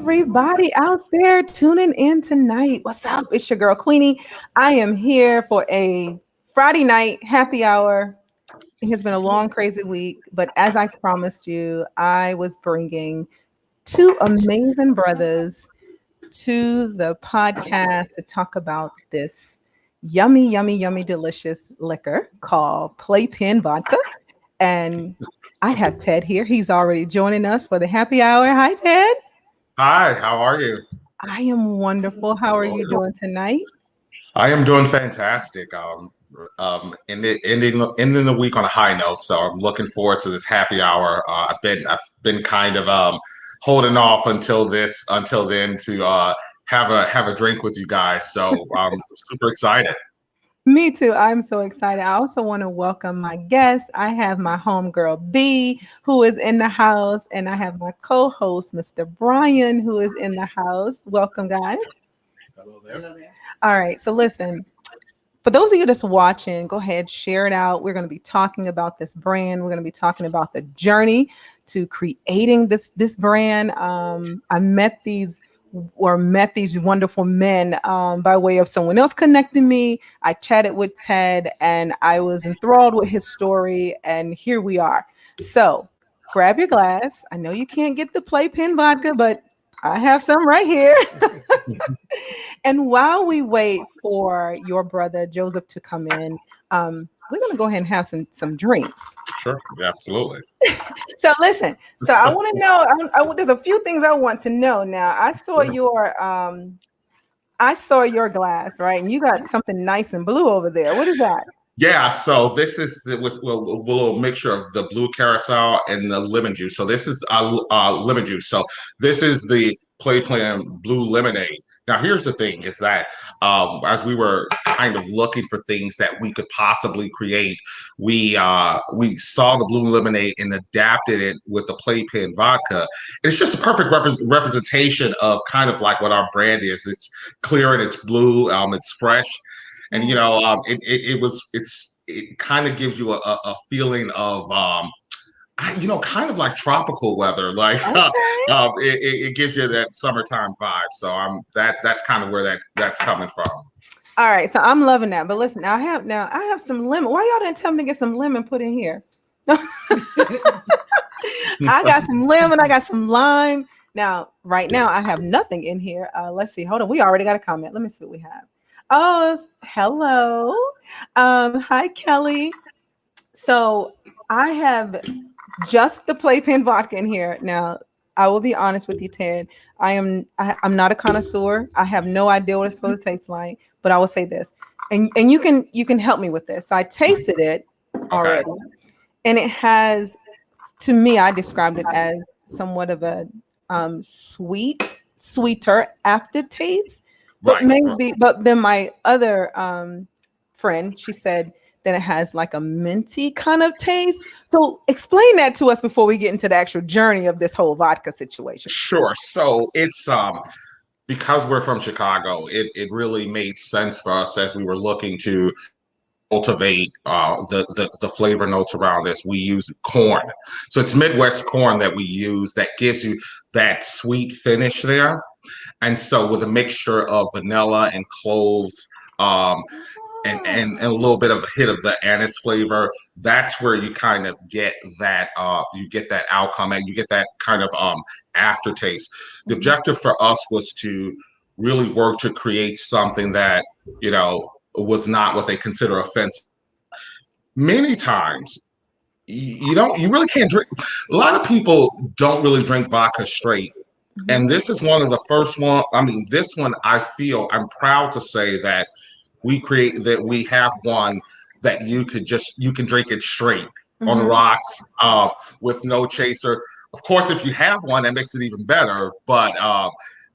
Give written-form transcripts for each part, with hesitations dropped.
everybody out there tuning in tonight. What's up? It's your girl Queenie. I am here for a Friday night happy hour. It has been a long, crazy week, but as I promised you, I was bringing two amazing brothers to the podcast to talk about this yummy, yummy, yummy, delicious liquor called PlayPen Vodka. And I have Ted here. He's already joining us for the happy hour. Hi, Ted. Hi, how are you? I am wonderful. How are you doing tonight? I am doing fantastic. Ending the week on a high note, so I'm looking forward to this happy hour. I've been kind of holding off until then to have a drink with you guys. So I'm super excited. Me too. I'm so excited. I also want to welcome my guest. I have my homegirl B, who is in the house, and I have my co-host, Mr. Brian, who is in the house. Welcome, guys. Hello there. All right. So listen, for those of you that's watching, go ahead, share it out. We're going to be talking about this brand. We're going to be talking about the journey to creating this brand. I met these wonderful men by way of someone else connecting me. I chatted with Ted and I was enthralled with his story. And here we are. So grab your glass. I know you can't get the PlayPen vodka, but I have some right here. And while we wait for your brother Joseph to come in, we're going to go ahead and have some drinks. Sure, absolutely. So listen. So I want to know. There's a few things I want to know. Now I saw your glass, right? And you got something nice and blue over there. What is that? Yeah, so this is a little mixture of the blue carousel and the lemon juice. So this is lemon juice. So this is the PlayPen Blue Lemonade. Now, here's the thing: is that as we were kind of looking for things that we could possibly create, we saw the blue lemonade and adapted it with the PlayPen vodka. It's just a perfect representation of kind of like what our brand is. It's clear and it's blue. It's fresh. And it kind of gives you a feeling of kind of like tropical weather. Like Okay. it gives you that summertime vibe. So that's kind of where that's coming from. All right, so I'm loving that. But listen, I have some lemon. Why y'all didn't tell me to get some lemon put in here? I got some lemon. I got some lime. Now, right now, I have nothing in here. Let's see. Hold on. We already got a comment. Let me see what we have. Oh, hello. Hi, Kelly. So I have just the PlayPen vodka in here. Now, I will be honest with you, Ted. I'm not a connoisseur. I have no idea what it's supposed to taste like, but I will say this. And you can help me with this. So I tasted it already. Okay. And it has, to me, I described it as somewhat of a sweeter aftertaste. But right. But then my other friend, she said that it has like a minty kind of taste. So explain that to us before we get into the actual journey of this whole vodka situation. Sure. So it's because we're from Chicago, it really made sense for us as we were looking to cultivate the flavor notes around this. We use corn. So it's Midwest corn that we use that gives you that sweet finish there. And so with a mixture of vanilla and cloves, and a little bit of a hit of the anise flavor, that's where you kind of get that outcome and you get that kind of aftertaste. The objective for us was to really work to create something that, was not what they consider offensive. Many times you really can't drink. A lot of people don't really drink vodka straight. And this is one of the first one. I mean, this one, I feel I'm proud to say that we have one that you can drink it straight on the rocks with no chaser. Of course, if you have one, that makes it even better. But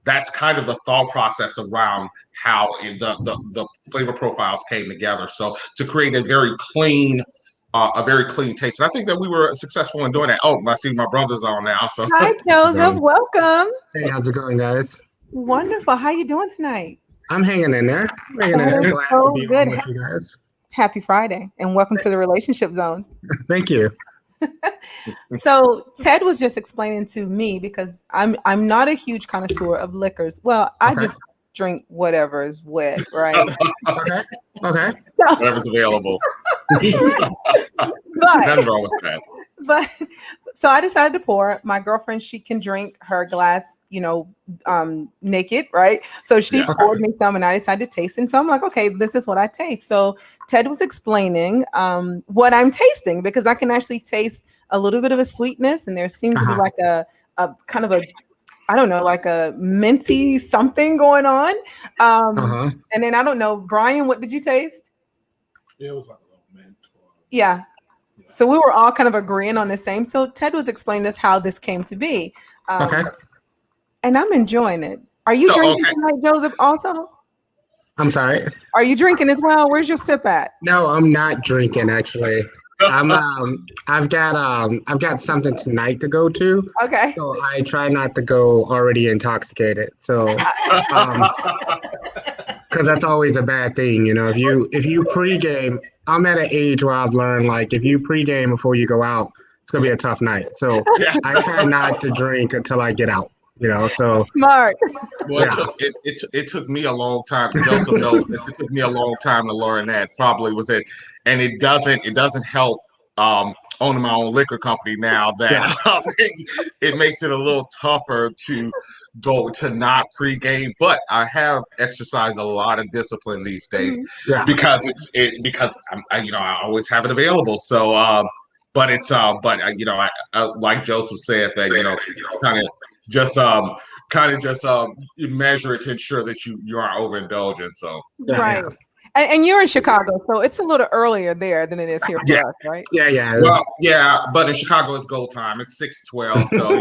that's kind of the thought process around how the flavor profiles came together. So to create a very clean taste. And I think that we were successful in doing that. Oh, I see my brother's on now. So hi, Joseph. Welcome. Hey, how's it going, guys? Wonderful. How you doing tonight? I'm hanging in there. Glad so to be good. on with you guys. Happy Friday and welcome to the relationship zone. Thank you. So Ted was just explaining to me because I'm not a huge connoisseur of liquors. Well, I Okay. just drink whatever is wet, right? Okay. Okay. So, Whatever's available. but Nothing wrong with that. but so I decided to pour. My girlfriend, she can drink her glass, naked, right? So she Yeah. poured me some, and I decided to taste. And so I'm like, okay, this is what I taste. So Ted was explaining what I'm tasting because I can actually taste a little bit of a sweetness, and there seems to be like a kind of a, I don't know, like a minty something going on. And then I don't know, Brian, what did you taste? It was like a little mint. Yeah. So we were all kind of agreeing on the same. So Ted was explaining us how this came to be. Okay. And I'm enjoying it. Are you drinking tonight, Joseph, also? I'm sorry. Are you drinking as well? Where's your sip at? No, I'm not drinking actually. I've got something tonight to go to. Okay. So I try not to go already intoxicated. So because that's always a bad thing, if you pregame, I'm at an age where I've learned like if you pregame before you go out, it's gonna be a tough night. So I try not to drink until I get out. So smart. Well, it took me a long time. Joseph knows this. It took me a long time to learn that. Probably with it, and it doesn't help owning my own liquor company now. That it makes it a little tougher to go to not pregame. But I have exercised a lot of discipline these days because I always have it available. So but it's I like Joseph said that kind of just measure it to ensure that you aren't overindulgent. So right. And you're in Chicago, so it's a little earlier there than it is here for us, right? Yeah. Well, yeah, but in Chicago it's go time. It's 6:12, so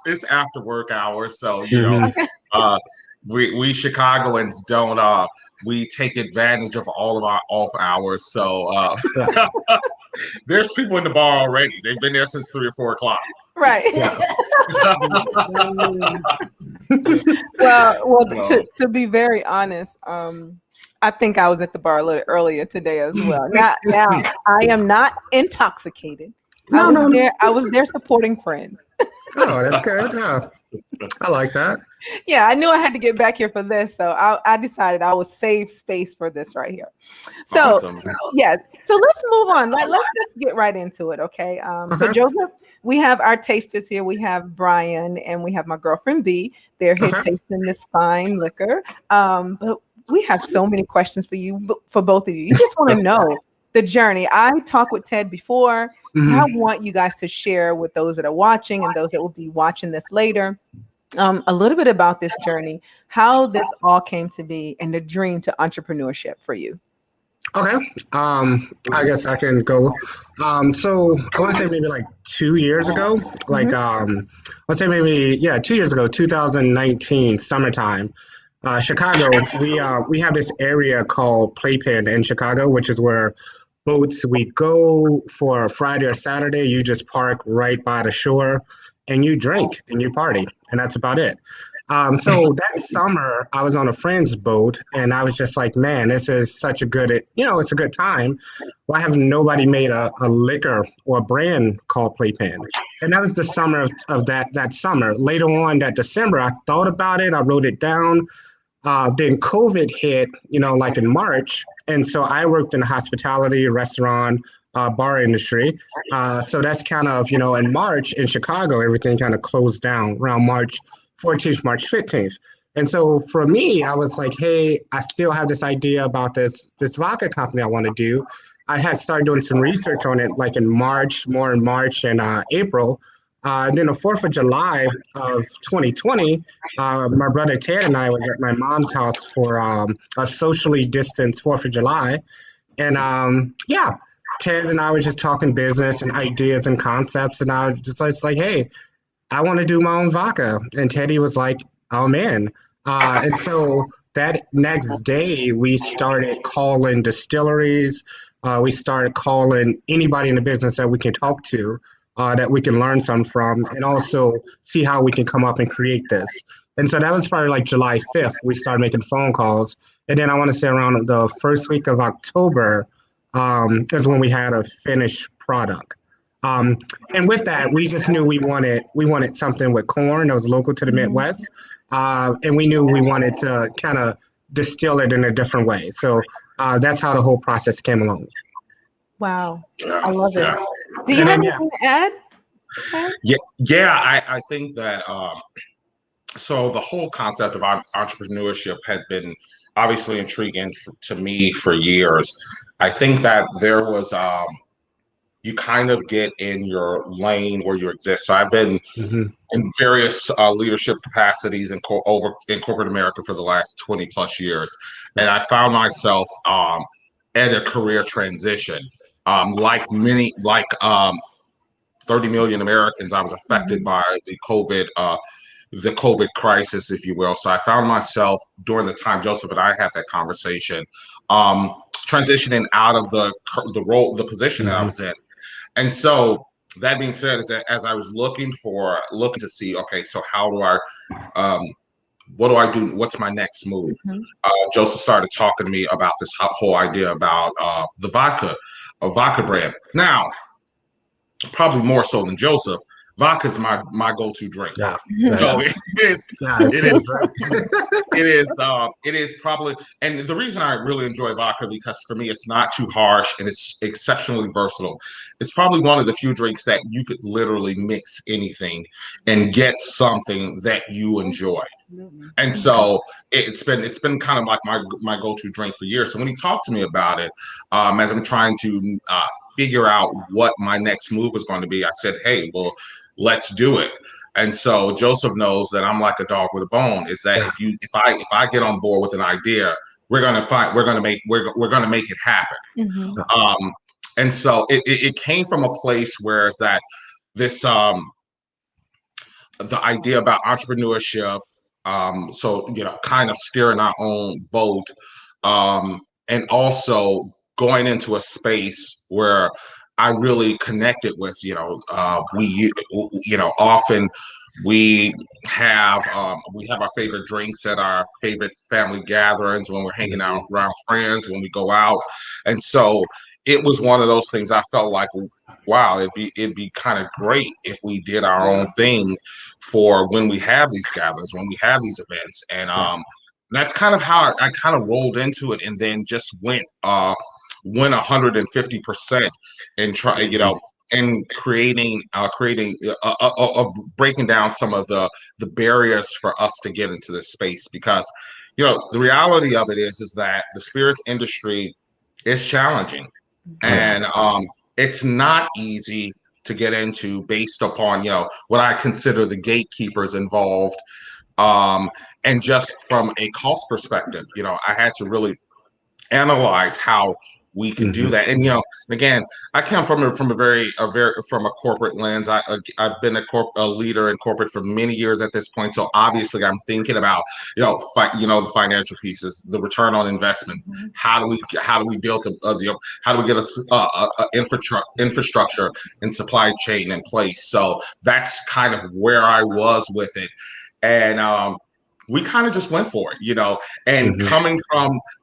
it's after work hours. So we Chicagoans don't we take advantage of all of our off hours. So there's people in the bar already. They've been there since 3 or 4 o'clock. Right. Well, to be very honest, I think I was at the bar a little earlier today as well. Now I am not intoxicated. I was there supporting friends. Oh, that's good. Yeah. I like that. Yeah, I knew I had to get back here for this, so I decided I would save space for this right here. So awesome. Yeah, so let's move on. Let's just get right into it, okay? So Joseph, we have our tasters here. We have Brian and we have my girlfriend B. They're here tasting this fine liquor. But we have so many questions for you, for both of you. You just want to know the journey. I talked with Ted before. I want you guys to share with those that are watching and those that will be watching this later, a little bit about this journey, how this all came to be, and the dream to entrepreneurship for you. Okay. I guess I can go. So I want to say maybe like 2 years ago, let's say maybe 2 years ago, 2019 summertime. Chicago, we have this area called PlayPen in Chicago, which is where boats, we go for a Friday or Saturday. You just park right by the shore and you drink and you party, and that's about it. So that summer, I was on a friend's boat, and I was just like, man, this is such a good, it's a good time. Why have nobody made a liquor or a brand called PlayPen? And that was the summer of that summer. Later on, that December, I thought about it. I wrote it down. Then COVID hit, like in March. And so I worked in the hospitality, restaurant, bar industry. So that's kind of, in March in Chicago, everything kind of closed down around March 14th, March 15th. And so for me, I was like, hey, I still have this idea about this vodka company I want to do. I had started doing some research on it like in March, more in March and April. Then the 4th of July of 2020, my brother Ted and I was at my mom's house for a socially distanced 4th of July. And Ted and I were just talking business and ideas and concepts. And I was just like, hey, I want to do my own vodka. And Teddy was like, oh, man. And so that next day, we started calling distilleries. We started calling anybody in the business that we can talk to, that we can learn some from, and also see how we can come up and create this. And so that was probably like July 5th. We started making phone calls. And then I want to say around the first week of October, is when we had a finished product. And with that, we just knew we wanted something with corn that was local to the Midwest, and we knew we wanted to kind of distill it in a different way. So that's how the whole process came along. Wow. Yeah, I love it. yeah, Do you And have then anything to add, Ted? yeah. I think that so the whole concept of entrepreneurship had been obviously intriguing to me for years. I think that there was you kind of get in your lane where you exist. So I've been Mhm. in various leadership capacities over in corporate America for the last 20 plus years, and I found myself at a career transition. Like many, like 30 million Americans, I was affected by the COVID crisis, if you will. So I found myself during the time Joseph and I had that conversation, transitioning out of the position that I Mhm. was in. And so that being said, is that as I was looking to see, okay, so how do um, what do I do? What's my next move? Joseph started talking to me about this whole idea about a vodka brand. Now, probably more so than Joseph, vodka is my go-to drink. Yeah, So yeah, it is yeah. it is Great. it is probably, and the reason I really enjoy vodka because for me it's not too harsh and it's exceptionally versatile. It's probably one of the few drinks that you could literally mix anything and get something that you enjoy. And so it's been kind of like my go-to drink for years. So when he talked to me about it, as I'm trying to figure out what my next move was going to be, I said, "Hey, well, let's do it." And so Joseph knows that I'm like a dog with a bone. Is that Yeah. if I get on board with an idea, we're gonna make it happen. And so it came from a place where is that this the idea about entrepreneurship, so kind of steering our own boat, and also going into a space where I really connected with, often we we have our favorite drinks at our favorite family gatherings when we're hanging out around friends, when we go out. And so it was one of those things I felt like, wow, it'd be kind of great if we did our own thing for when we have these gatherings, when we have these events. And that's kind of how I kind of rolled into it, and then just went 150% and and creating breaking down some of the barriers for us to get into this space, because the reality of it is that the spirits industry is challenging, and it's not easy to get into based upon what I consider the gatekeepers involved, um, and just from a cost perspective, I had to really analyze how we can do Mhm. that. And again, I come from from a corporate lens. I've been a leader in corporate for many years at this point. So obviously, I'm thinking about the financial pieces, the return on investment. How do we build how do we get a infrastructure and supply chain in place? So that's kind of where I was with it, and we kind of just went for it. And Mhm.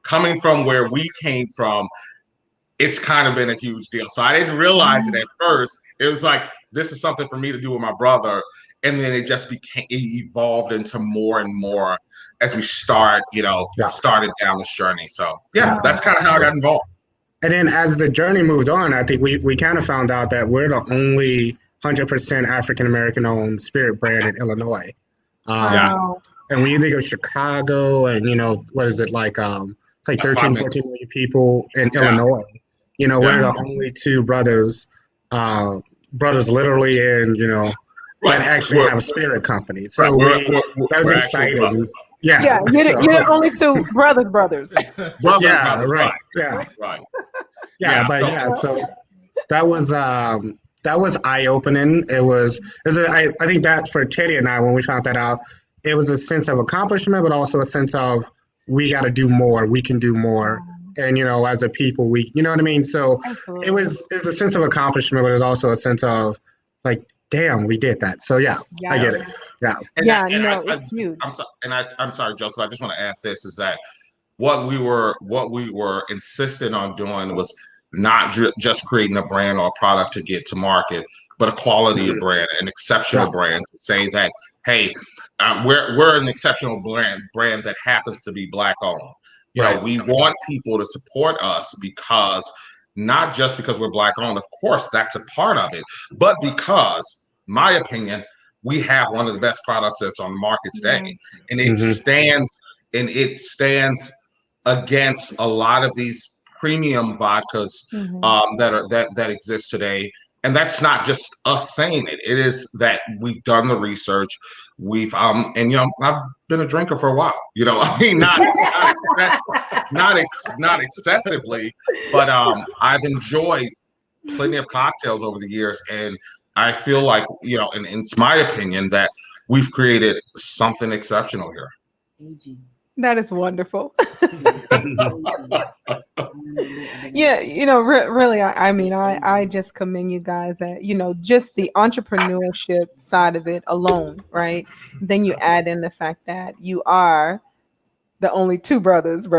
coming from where we came from, it's kind of been a huge deal. So I didn't realize it at first. It was like, this is something for me to do with my brother. And then it evolved into more and more as we Yeah. started down this journey. So yeah, Yeah. that's kind of how I got involved. And then as the journey moved on, I think we kind of found out that we're the only 100% African American owned spirit brand in Illinois. Yeah. Um, Wow. and when you think of Chicago and, what is it like? It's like 5 13, minutes. 14 million people in Yeah. Illinois. We're Yeah. the only two brothers literally that Right. actually have a spirit company. Right. So that was We're actual exciting. brothers. Yeah. Yeah, you're the only two brothers. Yeah, Brothers. right. Right. Yeah. Right. Yeah. Yeah. But So yeah, so that was eye opening. I think that for Teddy and I, when we found that out, it was a sense of accomplishment, but also a sense of we got to do more. We can do more, and as a people, you know what I mean. So Absolutely. it was a sense of accomplishment, but it was also a sense of like, damn, we did that. So yeah, I Yeah. get it. Yeah. Yeah, no, it's huge. I'm sorry, Joseph. I just want to add this is that what we were insistent on doing was not just creating a brand or a product to get to market, but a quality brand, an exceptional brand to say that, hey, we're an exceptional brand that happens to be Black owned. You know, we want people to support us because not just because we're Black owned, of course, that's a part of it, but because, my opinion, we have one of the best products that's on the market today, and it stands against a lot of these premium vodkas that exist today. And that's not just us saying it. It is that we've done the research. We've and I've been a drinker for a while. I mean, not excessively, but I've enjoyed plenty of cocktails over the years, and I feel like and it's my opinion that we've created something exceptional here. That is wonderful. Yeah, really, I mean, I just commend you guys that, just the entrepreneurship side of it alone, right? Then you add in the fact that you are the only two brothers in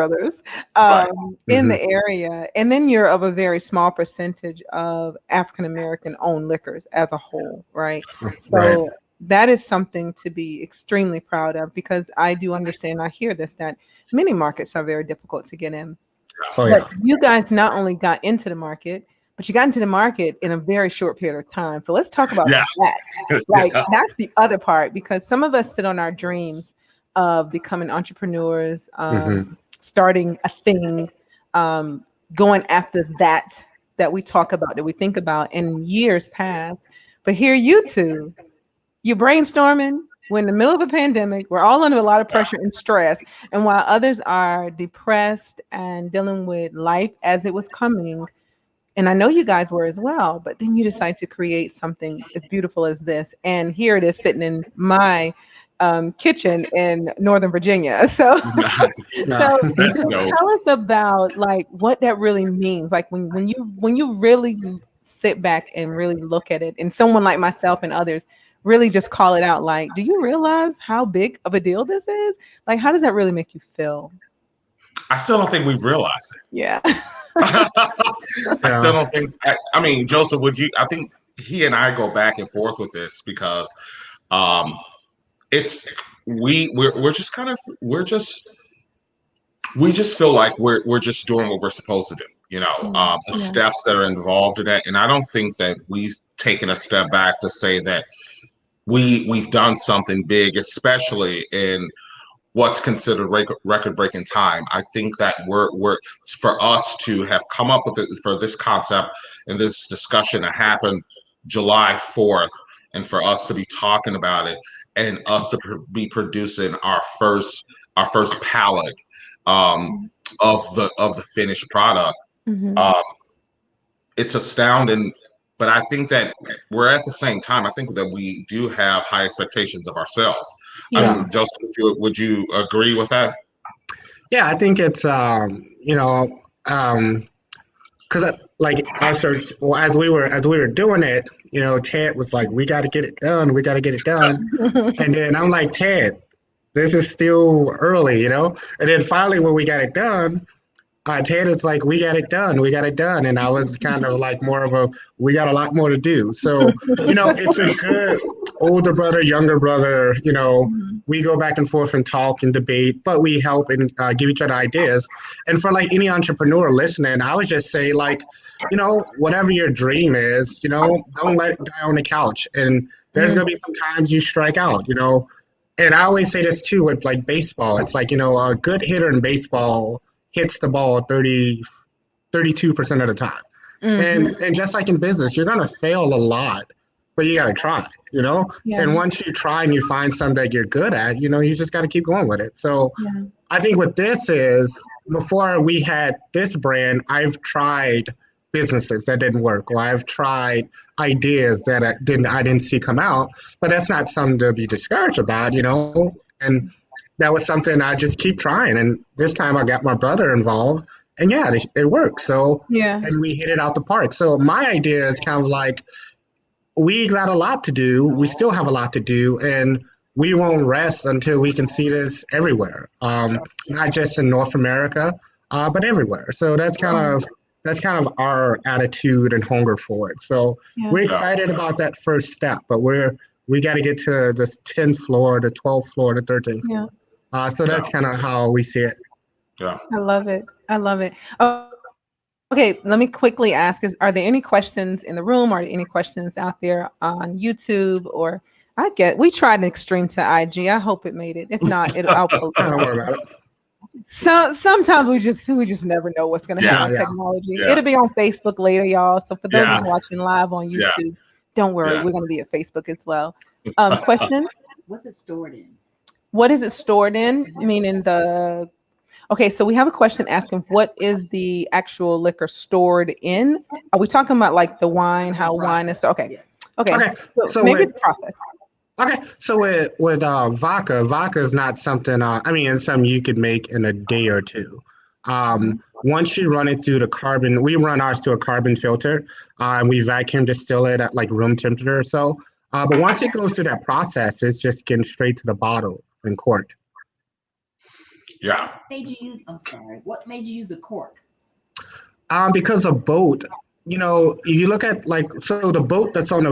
the area. And then you're of a very small percentage of African American owned liquors as a whole, right? So that is something to be extremely proud of, because I do understand, I hear this, that many markets are very difficult to get in. But you guys not only got into the market, but you got into the market in a very short period of time. So let's talk about that. Like, that's the other part, because some of us sit on our dreams of becoming entrepreneurs, starting a thing, going after that we talk about, that we think about in years past. But here you two, you're brainstorming. We're in the middle of a pandemic. We're all under a lot of pressure and stress. And while others are depressed and dealing with life as it was coming, and I know you guys were as well, but then you decide to create something as beautiful as this. And here it is sitting in my kitchen in Northern Virginia. So, tell us about like what that really means. Like when you really sit back and really look at it, and someone like myself and others really just call it out. Like, do you realize how big of a deal this is? Like, how does that really make you feel? I still don't think we've realized it. Yeah. I still don't think. I mean, Joseph, I think he and I go back and forth with this because we just feel like we're just doing what we're supposed to do. The steps that are involved in that, and I don't think that we've taken a step back to say that we've done something big, especially in what's considered record-breaking time. I think that we're for us to have come up with it, for this concept and this discussion to happen July 4th, and for us to be talking about it, and us to be producing our first palette of the finished product. It's astounding. But I think that we're at the same time, I think that we do have high expectations of ourselves. I mean, Joseph, would you agree with that? Yeah, I think it's because like as we were doing it, Ted was like, "We got to get it done. We got to get it done." And then I'm like, "Ted, this is still early, And then finally, when we got it done, Ted is like, "We got it done. We got it done." And I was kind of like more of a, "We got a lot more to do." So, it's a good older brother, younger brother, we go back and forth and talk and debate, but we help and give each other ideas. And for like any entrepreneur listening, I would just say like, whatever your dream is, don't let it die on the couch. And there's going to be some times you strike out, And I always say this too with like baseball. It's like, a good hitter in baseball hits the ball 32% of the time. And just like in business, you're going to fail a lot, but you got to try, And once you try and you find something that you're good at, you just got to keep going with it. So I think what this is, before we had this brand, I've tried businesses that didn't work, or I've tried ideas that I didn't see come out, but that's not something to be discouraged about, And that was something I just keep trying. And this time I got my brother involved, and it worked. So, and we hit it out the park. So my idea is kind of like, we got a lot to do. We still have a lot to do, and we won't rest until we can see this everywhere. Not just in North America, but everywhere. So that's kind of that's kind of our attitude and hunger for it. So Yeah. we're excited about that first step, but we got to get to the 10th floor, the 12th floor, the 13th Yeah. floor. So that's kind of how we see it. Yeah. I love it. I love it. Oh, okay, let me quickly ask: are there any questions in the room, or any questions out there on YouTube? Or we tried an extreme to IG. I hope it made it. If not, I'll post it. Don't worry about it. So sometimes we just never know what's going to happen Yeah. with Yeah. technology. Yeah. It'll be on Facebook later, y'all. So for those Yeah. who's watching live on Yeah. YouTube, don't worry, Yeah. we're going to be at Facebook as well. Questions? What's it stored in? What is it stored in? Meaning okay, so we have a question asking, what is the actual liquor stored in? Are we talking about like the wine, how wine is? Okay. Yeah. Okay. Okay. So maybe with, the process. okay. So with vodka is not something. I mean, it's something you could make in a day or two. Once you run it through the carbon, we run ours through a carbon filter, and we vacuum distill it at like room temperature or so. But once it goes through that process, it's just getting straight to the bottle and corked. Yeah. What made you use a cork? Because a boat, if you look at so the boat that's on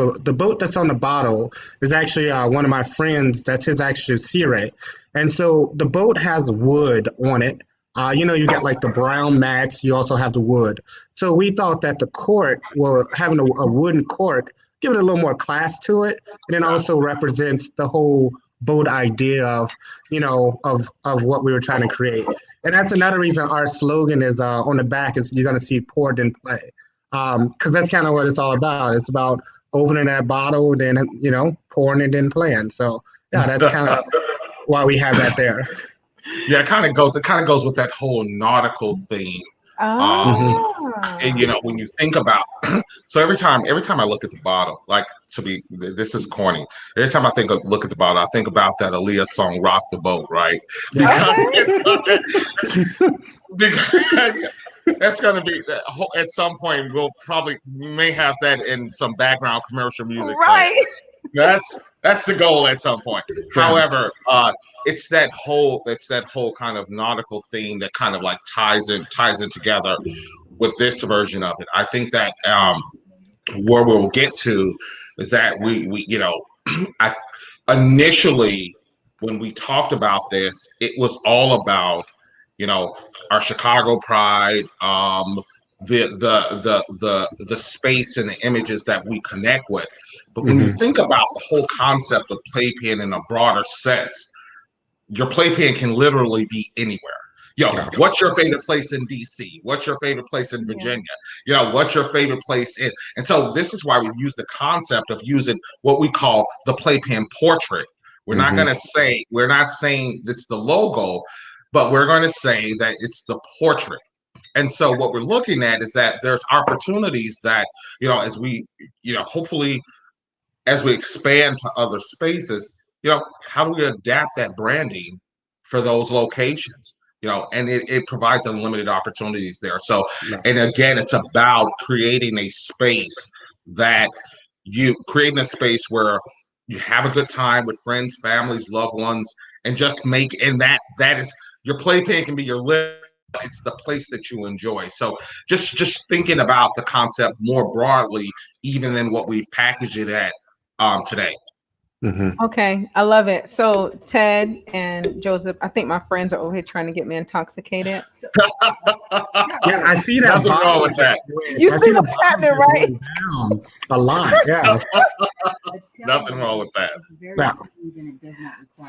the bottle is actually one of my friends. That's his actual sea ray, and so the boat has wood on it. You got like the brown mats. You also have the wood. So we thought that the cork, well, having a wooden cork, give it a little more class to it, and then also represents the whole boat idea of what we were trying to create. And that's another reason our slogan is on the back is you're going to see pour then play. Because that's kind of what it's all about. It's about opening that bottle, then, pouring it then playing. So, yeah, that's kind of why we have that there. Yeah, it kind of goes with that whole nautical theme. And when you think about so every time I look at the bottle, like this is corny. Every time look at the bottle, I think about that Aaliyah song "Rock the Boat," right? Because because that's going to be at some point we may have that in some background commercial music playing. Right. That's the goal at some point. Yeah. However, it's that whole kind of nautical theme that kind of like ties in together with this version of it. I think that where we'll get to is that we I initially when we talked about this, it was all about our Chicago pride, the space and the images that we connect with. But when you think about the whole concept of playpen in a broader sense, your playpen can literally be anywhere. What's your favorite place in DC? What's your favorite place in Virginia? What's your favorite place in? And so this is why we use the concept of using what we call the playpen portrait. We're not saying it's the logo, but we're going to say that it's the portrait. And so what we're looking at is that there's opportunities that, as we, hopefully as we expand to other spaces, how do we adapt that branding for those locations? And it provides unlimited opportunities there. So, and again, it's about creating a space where you have a good time with friends, families, loved ones, and just that is your playpen can be your living. It's the place that you enjoy. So just thinking about the concept more broadly, even than what we've packaged it at today. Okay, I love it. So Ted and Joseph, I think my friends are over here trying to get me intoxicated. Yeah, I see that. Nothing wrong with that. You see what's happening, right? Down a lot. Yeah. Nothing wrong with that.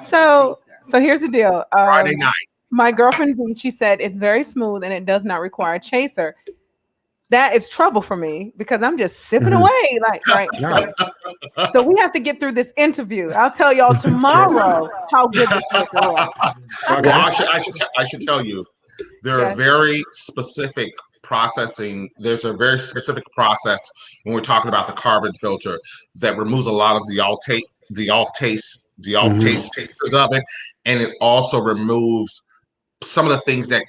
So here's the deal. Friday night. My girlfriend, she said it's very smooth and it does not require a chaser. That is trouble for me because I'm just sipping away, right. So we have to get through this interview. I'll tell y'all tomorrow how good this liquor was. Well, I should tell you, there are very specific processing. There's a very specific process when we're talking about the carbon filter that removes a lot of the off taste tasters of it, and it also removes some of the things that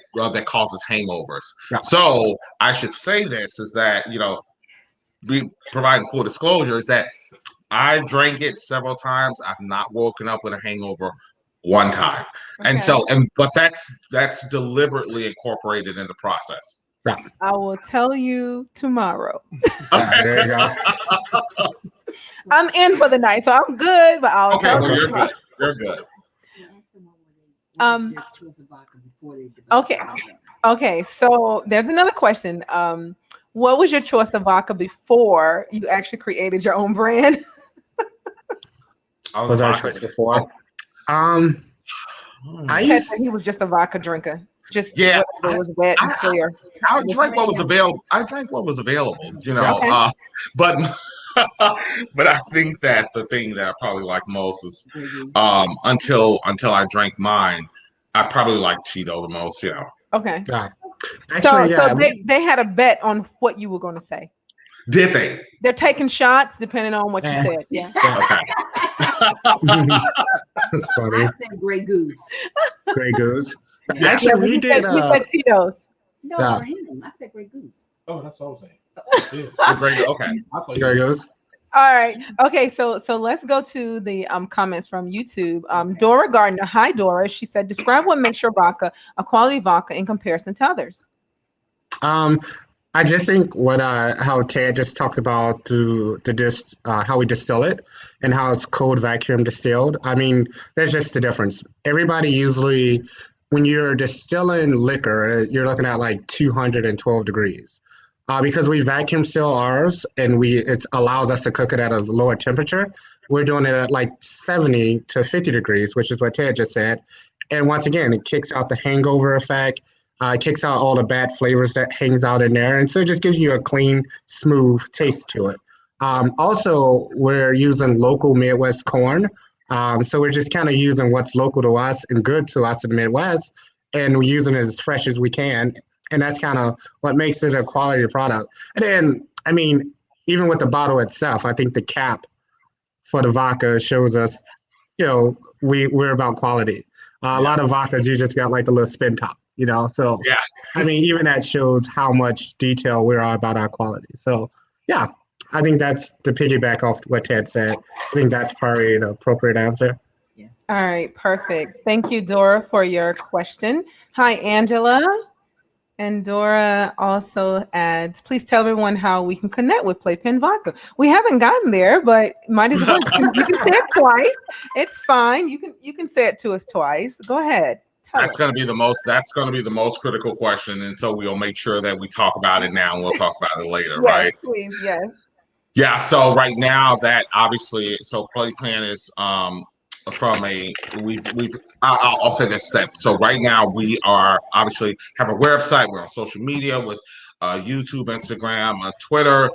causes hangovers. So I should say this is that be providing full disclosure is that I've drank it several times. I've not woken up with a hangover one time, but that's deliberately incorporated in the process. Yeah. I will tell you tomorrow. There you go. I'm in for the night, so I'm good, but I'll Okay, tell well, you you're tomorrow. good. You're good. Their choice of vodka before they developed Okay. the program. Okay, so there's another question. What was your choice of vodka before you actually created your own brand? I Was a our vodka choice drinker. before? I Ted used said he was just a vodka drinker. Just Yeah, whatever was wet and I, clear. I drank what was available. I drank what was available, Yeah. Okay. but but I think that the thing that I probably like most is Grey Goose. until I drank mine, I probably like Tito the most. Okay. yeah. So Actually, yeah. they had a bet on what you were going to say. Did they? They're taking shots depending on what you Eh. said. Yeah. Okay. That's funny. I said Grey Goose. Grey Goose. Yeah. Yeah, Actually, but we did. you said Tito's. No, Yeah. for him. I said Grey Goose. Oh, that's all I'm saying. Yeah. Great. Okay. I thought you Grey Goose. All right. Okay. So let's go to the comments from YouTube. Dora Gardner. Hi, Dora. She said, describe what makes your vodka a quality vodka in comparison to others. I just think what how Ted just talked about how we distill it and how it's cold vacuum distilled. I mean, there's just the difference. Everybody usually, when you're distilling liquor, you're looking at like 212 degrees. Because we vacuum seal ours and it allows us to cook it at a lower temperature. We're doing it at like 70 to 50 degrees, which is what Ted just said. And once again, it kicks out the hangover effect. Kicks out all the bad flavors that hangs out in there, and so it just gives you a clean, smooth taste to it. Also, we're using local Midwest corn, so we're just kind of using what's local to us and good to us in the Midwest, and we're using it as fresh as we can, and that's kind of what makes it a quality product. And then, I mean, even with the bottle itself, I think the cap for the vodka shows us, we're about quality. A lot of vodkas, you just got like a little spin top. So Yeah. I mean, even that shows how much detail we are about our quality. So yeah, I think that's to piggyback off what Ted said. I think that's probably the appropriate answer. All right. Perfect. Thank you, Dora, for your question. Hi, Angela. And Dora also adds, please tell everyone how we can connect with PlayPen Vodka. We haven't gotten there, but might as well. You can say it twice. It's fine. You can say it to us twice. Go ahead. That's going to be the most critical question, and so we'll make sure that we talk about it now, and we'll talk about it later, Yes, right? please, yes. Yeah. So right now, that obviously, so PlayPen is from a I'll say this step. So right now, we are obviously have a website. We're on social media with YouTube, Instagram, Twitter.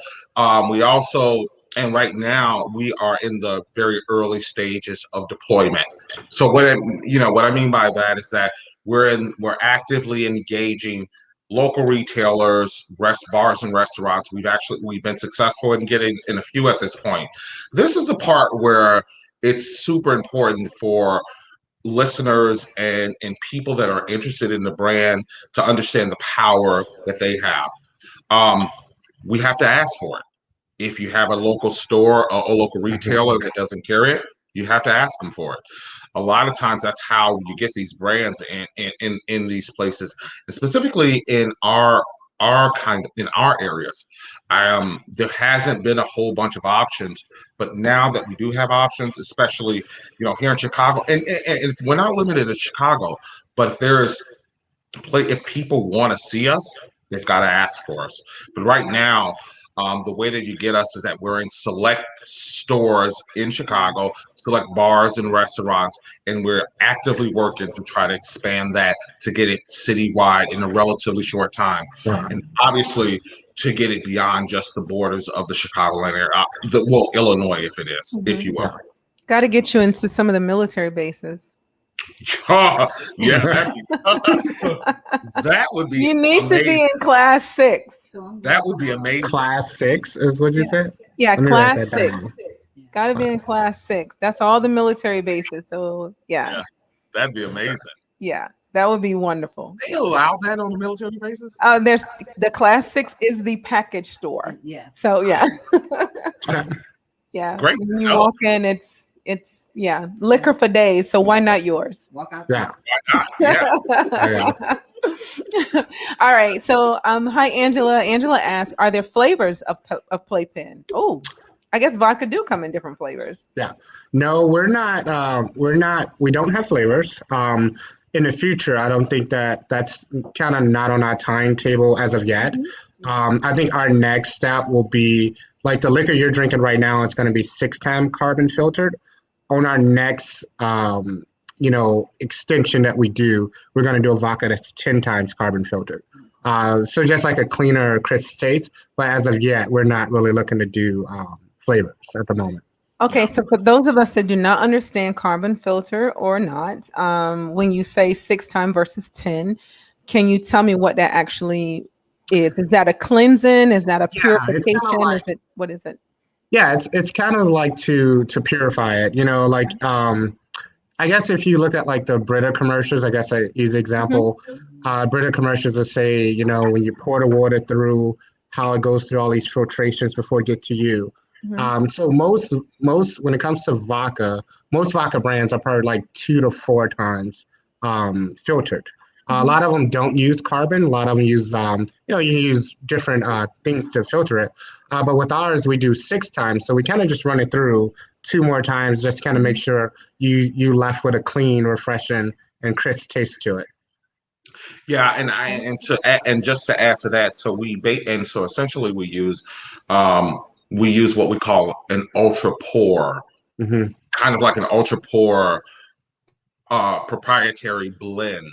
We also And right now, we are in the very early stages of deployment. So what I mean by that is that we're actively engaging local retailers, bars and restaurants. We've been successful in getting in a few at this point. This is the part where it's super important for listeners and people that are interested in the brand to understand the power that they have. We have to ask for it. If you have a local store or a local retailer that doesn't carry it, you have to ask them for it. A lot of times that's how you get these brands in these places, and specifically in our areas. There hasn't been a whole bunch of options, but now that we do have options, especially here in Chicago, and we're not limited to Chicago, but if people want to see us, they've got to ask for us. But right now, the way that you get us is that we're in select stores in Chicago, select bars and restaurants, and we're actively working to try to expand that to get it citywide in a relatively short time. Wow. And obviously, to get it beyond just the borders of the Chicagoland area, Illinois, if you will. Got to get you into some of the military bases. Yeah, that would be. You need amazing. to be in class 6. That would be amazing. Class 6 is what you said? Yeah, Let me write class that 6. down. Got to be in class 6. That's all the military bases. So Yeah, that'd be amazing. Yeah, that would be wonderful. They allow that on the military bases? There's the class 6 is the package store. Yeah. So yeah. Okay. Yeah. Great. When you walk in, it's It's liquor for days. So why not yours? Walk out. Yeah. Yeah. Yeah. All right. So, hi, Angela. Angela asks, are there flavors of PlayPen? Oh, I guess vodka do come in different flavors. Yeah. No, we're not. We're not. We don't have flavors. In the future, I don't think that's kind of not on our timetable as of yet. I think our next step will be like the liquor you're drinking right now. It's going to be 6-time carbon filtered. On our next, extension that we do, we're going to do a vodka that's 10 times carbon filtered. So just like a cleaner, crisp taste. But as of yet, we're not really looking to do flavors at the moment. Okay, so for those of us that do not understand carbon filter or not, when you say 6-time versus 10, can you tell me what that actually is? Is that a cleansing? Is that a Yeah, it's kinda purification? like- Is it what is it? Yeah, it's kind of like to purify it. I guess if you look at like the Brita commercials, I guess an easy example, Brita commercials will say, when you pour the water through, how it goes through all these filtrations before it get to you. So most when it comes to vodka, most vodka brands are probably like 2 to 4 times filtered. A lot of them don't use carbon. A lot of them use, you use different things to filter it. But with ours, we do 6 times. So we kind of just run it through 2 more times, just kind of make sure you left with a clean, refreshing, and crisp taste to it. Yeah, and just to add to that, so so essentially we use what we call an ultra pour, Hmm. kind of like an ultra pour proprietary blend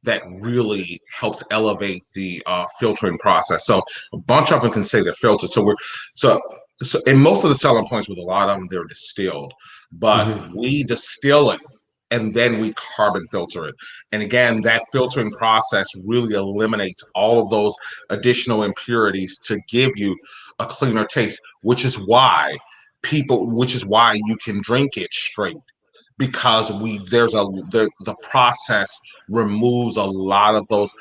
that really helps elevate the filtering process. So a bunch of them can say they're filtered. So and most of the selling points with a lot of them, they're distilled, but we distill it and then we carbon filter it. And again, that filtering process really eliminates all of those additional impurities to give you a cleaner taste, which is why you can drink it straight, because the process removes a lot of those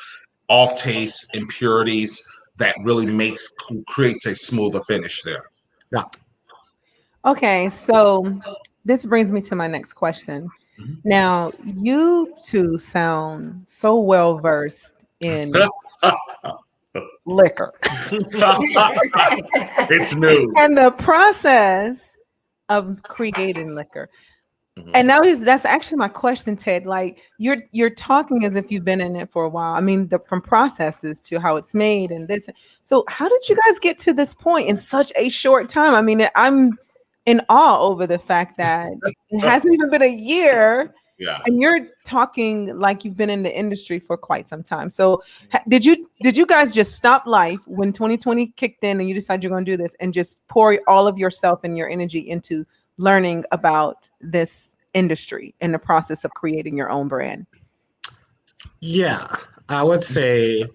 off taste impurities that really creates a smoother finish there. Yeah. Okay, so this brings me to my next question. Now, you two sound so well versed in liquor It's new. and the process of creating liquor. And that's actually my question, Ted. Like you're talking as if you've been in it for a while. I mean, from processes to how it's made and this. So how did you guys get to this point in such a short time? I mean, I'm in awe over the fact that it hasn't even been a year. Yeah. And you're talking like you've been in the industry for quite some time. So did you guys just stop life when 2020 kicked in and you decided you're going to do this and just pour all of yourself and your energy into learning about this industry in the process of creating your own brand? Yeah, I would say,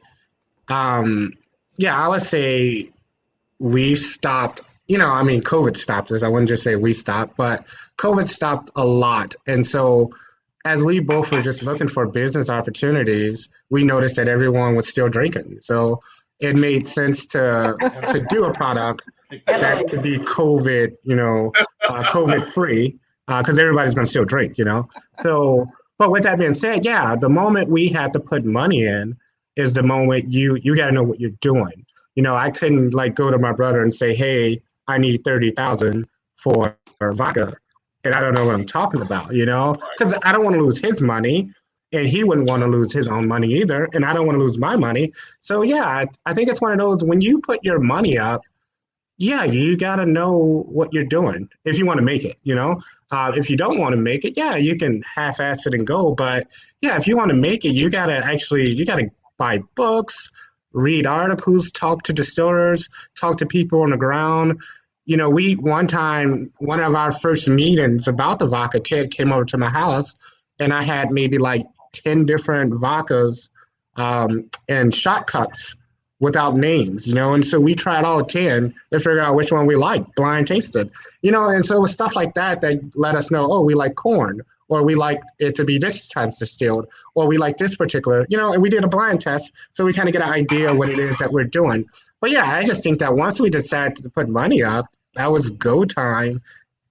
we stopped. COVID stopped us. I wouldn't just say we stopped, but COVID stopped a lot. And so, as we both were just looking for business opportunities, we noticed that everyone was still drinking. So it made sense to do a product that could be COVID free, because everybody's going to still drink, So, but with that being said, yeah, the moment we had to put money in is the moment you got to know what you're doing. I couldn't like go to my brother and say, hey, I need 30,000 for vodka, and I don't know what I'm talking about, because I don't want to lose his money, and he wouldn't want to lose his own money either, and I don't want to lose my money. So yeah, I think it's one of those, when you put your money up, yeah, you got to know what you're doing if you want to make it, if you don't want to make it, yeah, you can half-ass it and go. But yeah, if you want to make it, you got to buy books, read articles, talk to distillers, talk to people on the ground. One time, one of our first meetings about the vodka, Ted came over to my house and I had maybe like 10 different vodkas and shot cups without names, and so we tried all 10 to figure out which one we liked, blind tasted, and so it was stuff like that let us know, oh, we like corn, or we like it to be this times distilled, or we like this particular, and we did a blind test, so we kind of get an idea of what it is that we're doing. But yeah, I just think that once we decided to put money up, that was go time.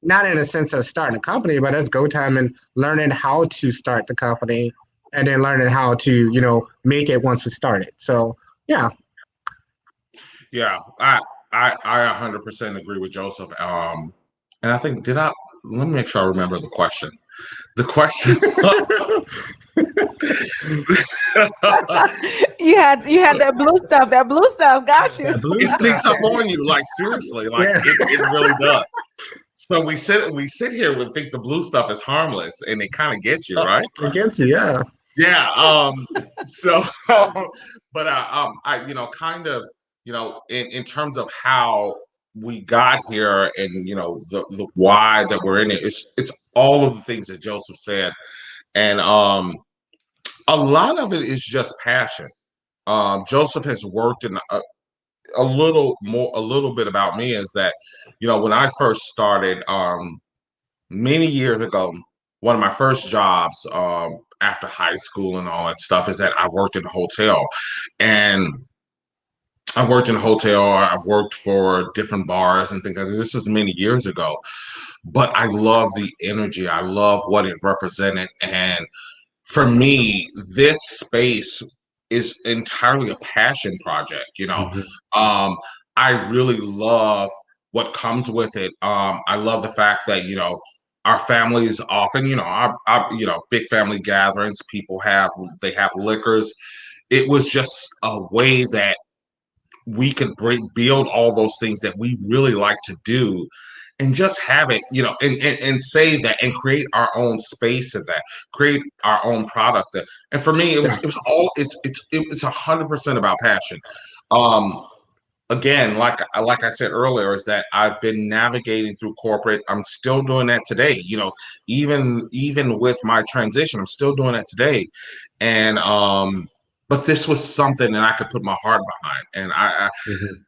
not in a sense of starting a company, but that's go time and learning how to start the company and then learning how to, make it once we start it. So yeah. Yeah, I 100% agree with Joseph. And I think let me make sure I remember the question. The question You had that blue stuff. That blue stuff got you. That blue it stuff. sneaks up on you, like seriously, like Yeah. it really does. So we sit here and think the blue stuff is harmless, and it kind of gets you, right? Against you, yeah. Yeah. So, but kind of, in terms of how we got here, and the why that we're in it, it's all of the things that Joseph said, and a lot of it is just passion. Joseph has worked in a little bit about me is that, when I first started, many years ago, one of my first jobs, after high school and all that stuff, is that I worked in a hotel. And I worked in a hotel, I worked for different bars and things like that. This is many years ago. But I love the energy. I love what it represented. And for me, this space is entirely a passion project. Mhm. I really love what comes with it. I love the fact that, our families often, our big family gatherings, they have liquors. It was just a way that we could build all those things that we really like to do, and just have it, and save that, and create our own space in that, create our own product there. And for me, Yeah. it was all it's 100% about passion. Um, Again, like I said earlier, is that I've been navigating through corporate. I'm still doing that today. Even with my transition, I'm still doing that today. And but this was something that I could put my heart behind, and I Mhm.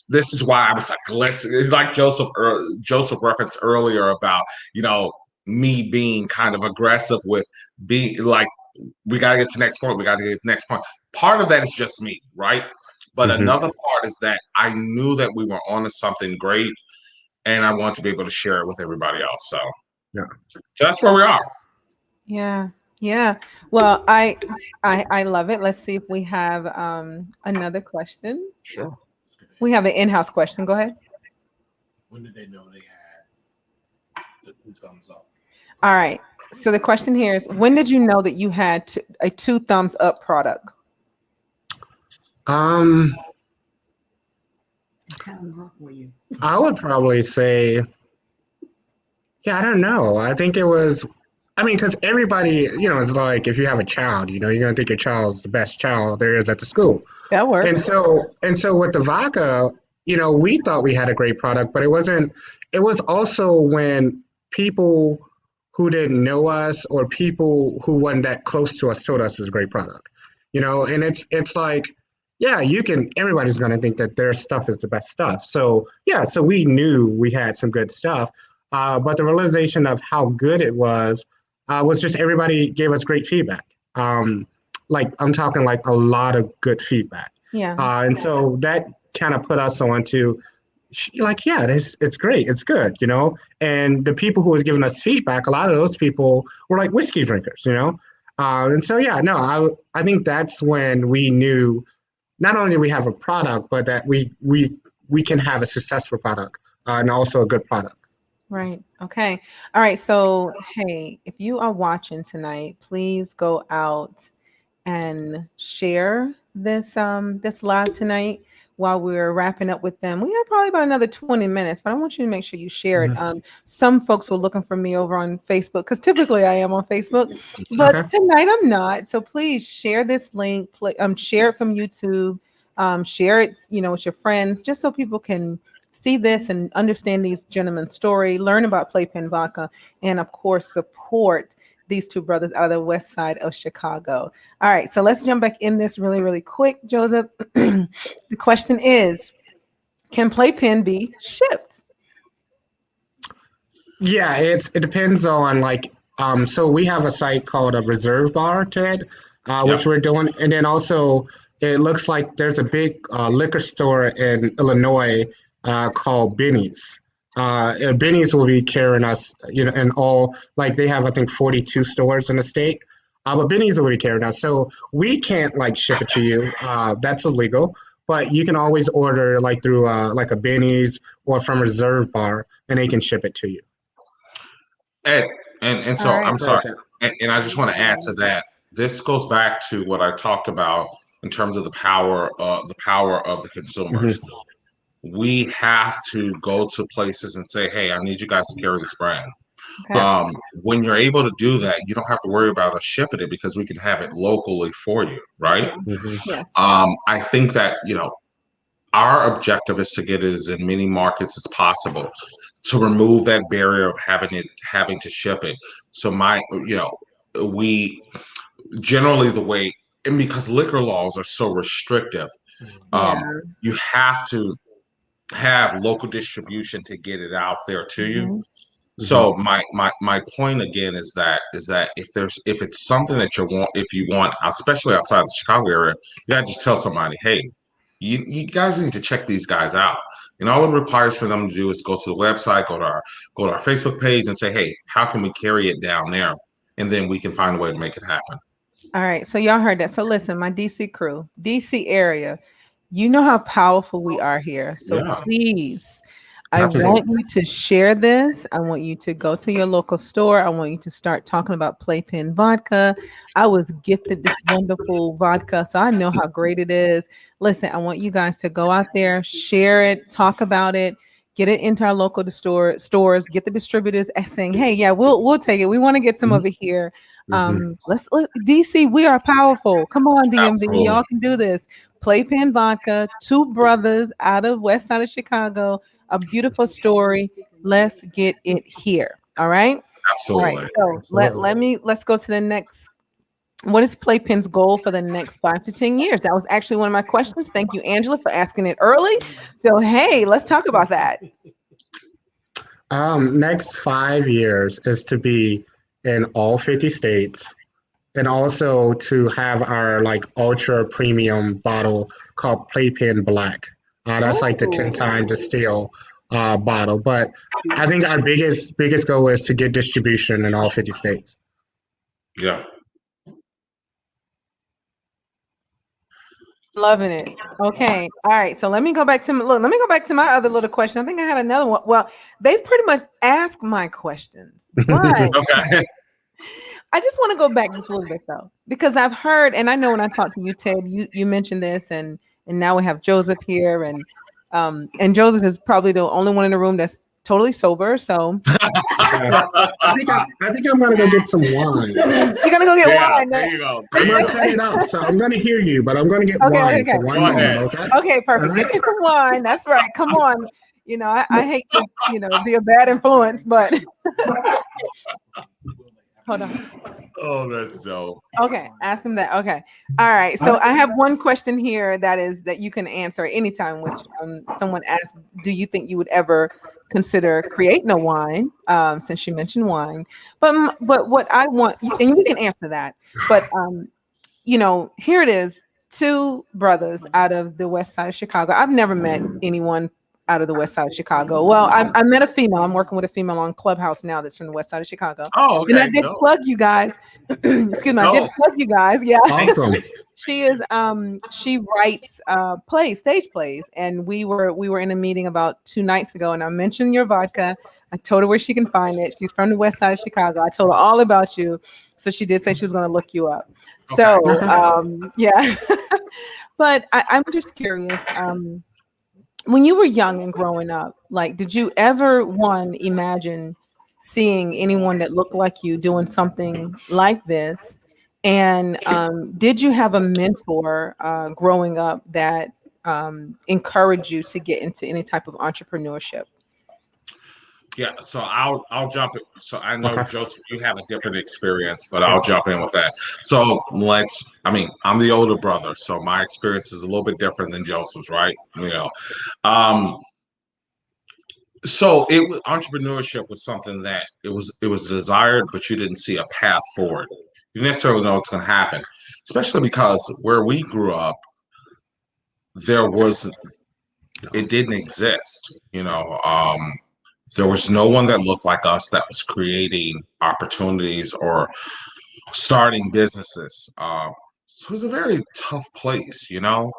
this is why I was like, it's like Joseph referenced earlier about, me being kind of aggressive with being like, we got to get to the next point. We got to get to the next point. Part of that is just me, right? But Mhm. another part is that I knew that we were on to something great, and I want to be able to share it with everybody else. Yeah. So that's where we are. Yeah. Yeah. Well, I love it. Let's see if we have another question. Sure. We have an in-house question. Go ahead. When did they know they had the two thumbs up? All right. So the question here is, when did you know that you had a two thumbs up product? Um, How long were you? I would probably say, yeah, I don't know. I think it was, I mean, because everybody, it's like if you have a child, you're gonna think your child's the best child there is at the school. That And works. so with the vodka, we thought we had a great product, but it wasn't. It was also when people who didn't know us or people who weren't that close to us told us it was a great product. And it's like, yeah, everybody's gonna think that their stuff is the best stuff. So yeah, so we knew we had some good stuff, but the realization of how good it was just everybody gave us great feedback. Like I'm talking like a lot of good feedback. Yeah. And so that kind of put us on to like, yeah, it's great, it's good. And the people who was giving us feedback, a lot of those people were like whiskey drinkers. And so yeah, no, I think that's when we knew not only do we have a product, but that we can have a successful product and also a good product. Right. Okay. All right. So, hey, if you are watching tonight, please go out and share this live tonight while we're wrapping up with them. We have probably about another 20 minutes, but I want you to make sure you share it. Mhm. Some folks were looking for me over on Facebook because typically I am on Facebook, but Okay. tonight I'm not. So please share this link, share it from YouTube, share it, with your friends, just so people can see this and understand these gentlemen's story, learn about PlayPen Vodka, and of course support these two brothers out of the west side of Chicago. All right, so let's jump back in this really, really quick, Joseph. The question is, can Playpen be shipped? Yeah, it depends on like so we have a site called a Reserve Bar, Ted, Yep. which we're doing, and then also it looks like there's a big liquor store in Illinois called Benny's. Benny's will be carrying us, and all like they have I think 42 stores in the state. But Benny's will be carrying us, so we can't like ship it to you. That's illegal. But you can always order like through like a Benny's or from Reserve Bar, and they can ship it to you. And and All so right. I'm sorry, and I just want to add to that. This goes back to what I talked about in terms of the power of the consumers. Hmm. We have to go to places and say, "Hey, I need you guys to carry this brand." Okay. Yeah. When you're able to do that, you don't have to worry about us shipping it because we can have it locally for you, right? Yeah. Hmm. Yes. I think that our objective is to get it as in many markets as possible to remove that barrier of having to ship it. So we generally the way, and because liquor laws are so restrictive, Yeah. you have to have local distribution to get it out there to you. Mhm. Hmm. So my point again is that if it's something that if you want, especially outside the Chicago area, you gotta just tell somebody, hey, you guys need to check these guys out. And all it requires for them to do is go to the website, go to our Facebook page and say, hey, how can we carry it down there? And then we can find a way to make it happen. All right. So y'all heard that. So listen, my DC crew, DC area, you know how powerful we are here. So Yeah, please, I want absolutely. you to share this. I want you to go to your local store. I want you to start talking about PlayPen Vodka. I was gifted this wonderful vodka, so I know how great it is. Listen, I want you guys to go out there, share it, talk about it, get it into our local stores, get the distributors saying, "Hey, yeah, we'll take it. We want to get some of it here." Hmm. Let DC, we are powerful. Come on, DMV, Absolutely. y'all can do this. Playpen Vodka, two brothers out of west side of Chicago, a beautiful story. Let's get it here. All right. All right. Absolutely. So Absolutely. let's go to the next. What is Playpen's goal for the next 5 to 10 years? That was actually one of my questions. Thank you, Angela, for asking it early. So hey, let's talk about that. Next 5 years is to be in all 50 states, and also to have our like ultra premium bottle called Playpen Black. That's like the 10 Oh, time distill bottle. But I think our biggest goal is to get distribution in all 50 states. Yeah. loving it. Okay. All right. So let me go back to let me go back to my other little question. I think I had another one. Well, they've pretty much asked my questions, but Okay. I just want to go back just a little bit though, because I've heard, and I know when I talked to you, Ted, you mentioned this, and now we have Joseph here, and Joseph is probably the only one in the room that's totally sober. So Yeah. I think I'm gonna go get some wine. you're gonna go get Yeah, wine. there you go. I'm There you gonna go. cut it out, so I'm gonna hear you, but I'm gonna get Okay, okay, wine okay. for one Go moment, ahead. okay? Okay, All perfect. right. Get you some wine. That's right. Come on. I hate to, be a bad influence, but hold on. Oh, that's dope. Okay, ask them that. Okay. All right. So I have one question here that you can answer anytime, which someone asked, do you think you would ever consider creating a wine? Since you mentioned wine. But what I want, and you can answer that, but here it is, two brothers out of the west side of Chicago. I've never met anyone out of the west side of Chicago. Well, I met a female. I'm working with a female on Clubhouse now that's from the west side of Chicago. Oh, And I okay. did Dope. plug you guys. Excuse me, I did Dope. plug you guys. Yeah. Awesome. She is she writes stage plays, and we were in a meeting about 2 nights ago, and I mentioned your vodka. I told her where she can find it. She's from the west side of Chicago. I told her all about you. So she did say she was going to look you up. Okay. So Okay. yeah. But I'm just curious. When you were young and growing up, like, did you ever imagine seeing anyone that looked like you doing something like this? And did you have a mentor growing up that encouraged you to get into any type of entrepreneurship? Yeah, so I'll jump in. So I know Okay. Joseph, you have a different experience, but I'll jump in with that. So I'm the older brother, so my experience is a little bit different than Joseph's, right? Um, so entrepreneurship was something that it was desired, but you didn't see a path forward. You didn't necessarily know what's going to happen, especially because where we grew up, there was it didn't exist. There was no one that looked like us that was creating opportunities or starting businesses. So it was a very tough place, you know.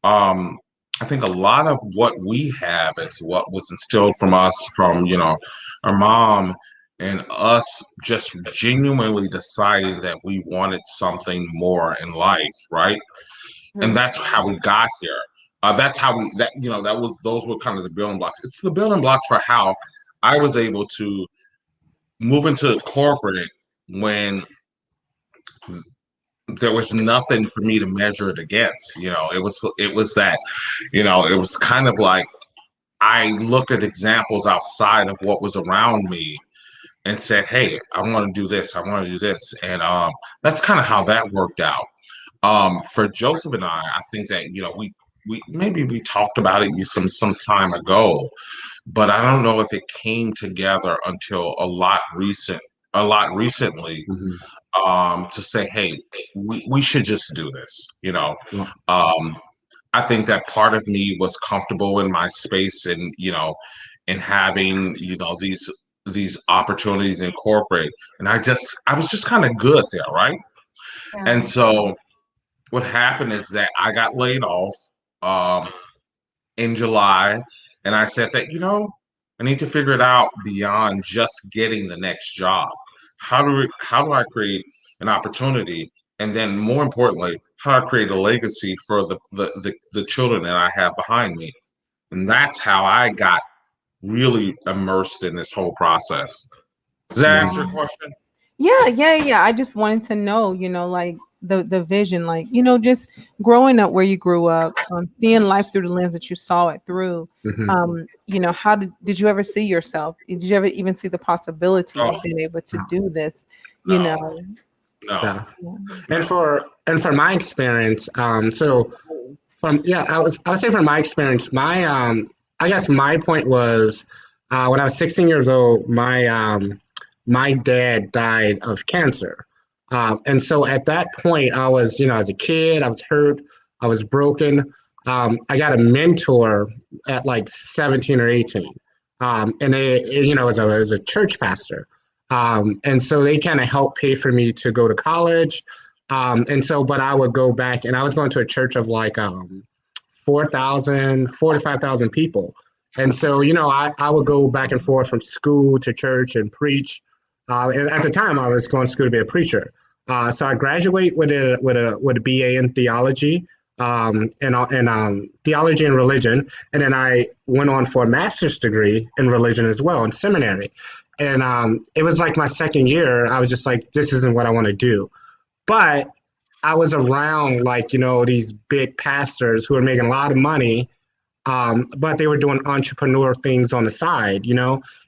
Um, I think a lot of what we have is what was instilled from us, from our mom and us, just genuinely deciding that we wanted something more in life, right? And that's how we got here. That's how we that you know that was those were kind of the building blocks. It's the building blocks for how I was able to move into corporate when there was nothing for me to measure it against. It was that, it was kind of like I looked at examples outside of what was around me and said, "Hey, I want to do this. I want to do this," and that's kind of how that worked out. For Joseph and I think that we maybe we talked about it some time ago, but I don't know if it came together until a lot recently, Mhm. to say, hey, we should just do this. Yeah. I think that part of me was comfortable in my space and, and having, these opportunities in corporate. And I was just kind of good there, right? Yeah. And so what happened is that I got laid off um, in July. And I said that, I need to figure it out beyond just getting the next job. How do I create an opportunity? And then more importantly, how do I create a legacy for the children that I have behind me? And that's how I got really immersed in this whole process. Does that Yeah. answer your question? Yeah. I just wanted to know, like the vision, like, just growing up where you grew up, seeing life through the lens that you saw it through. Mhm. How did you ever see yourself? Did you ever even see the possibility Oh, of being able to No. do this? You no, know, no. Yeah. Yeah. And No. for my experience, so I would say from my experience, I guess my point was when I was 16 years old, my dad died of cancer, and so at that point, I was as a kid, I was hurt, I was broken. I got a mentor at like 17 or 18, and it was a church pastor, and so they kind of helped pay for me to go to college. And so, but I would go back and I was going to a church of like 4,000, 45,000 people. And so, I would go back and forth from school to church and preach. And at the time, I was going to school to be a preacher. So I graduate with a BA in theology, and theology and religion, and then I went on for a master's degree in religion as well in seminary. And it was like my second year. I was just like, this isn't what I want to do. But I was around like, these big pastors who are making a lot of money, but they were doing entrepreneur things on the side.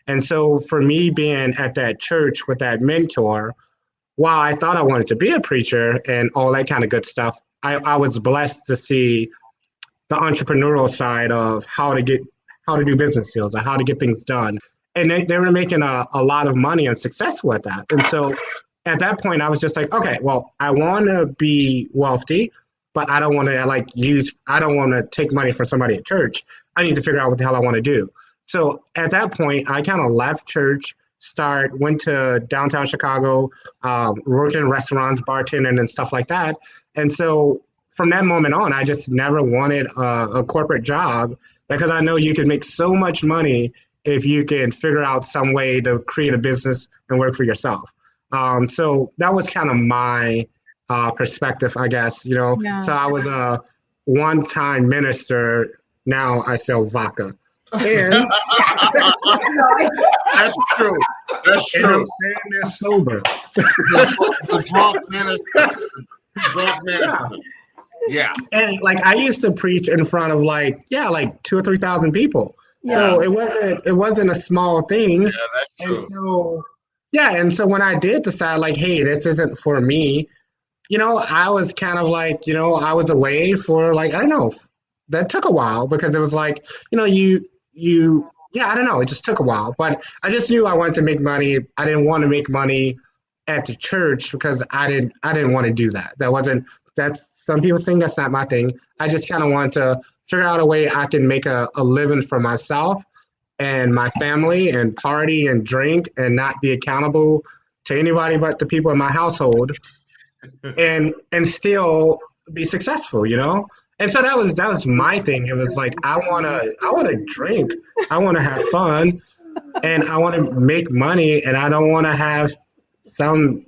And so for me being at that church with that mentor, while I thought I wanted to be a preacher and all that kind of good stuff, I was blessed to see the entrepreneurial side of how to do business deals or how to get things done. And they were making a lot of money and successful at that. And so at that point, I was just like, okay, well, I want to be wealthy, but I don't want to I don't want to take money from somebody at church. I need to figure out what the hell I want to do. So at that point, I kind of left church, went to downtown Chicago, worked in restaurants, bartending and stuff like that. And so from that moment on, I just never wanted a corporate job because I know you can make so much money if you can figure out some way to create a business and work for yourself. So that was kind of my perspective, I guess. Yeah. So I was a one-time minister. Now I sell vodka. And That's true. That's and I'm true. saying this sober. The drunk minister. Drunk minister. Yeah. And like I used to preach in front of like 2 or 3 thousand people. So Yeah. it wasn't a small thing. Yeah, that's And true. so and so when I did decide like, hey, this isn't for me, I was kind of like, I was away for like, I don't know, that took a while because it was like, I don't know, it just took a while. But I just knew I wanted to make money. I didn't want to make money at the church because I didn't want to do that. That's some people think that's not my thing. I just kind of wanted to figure out a way I can make a living for myself and my family and party and drink and not be accountable to anybody but the people in my household and still be successful, you know? And so that was my thing. It was like I wanna drink, I wanna have fun, and I wanna make money, and I don't wanna have some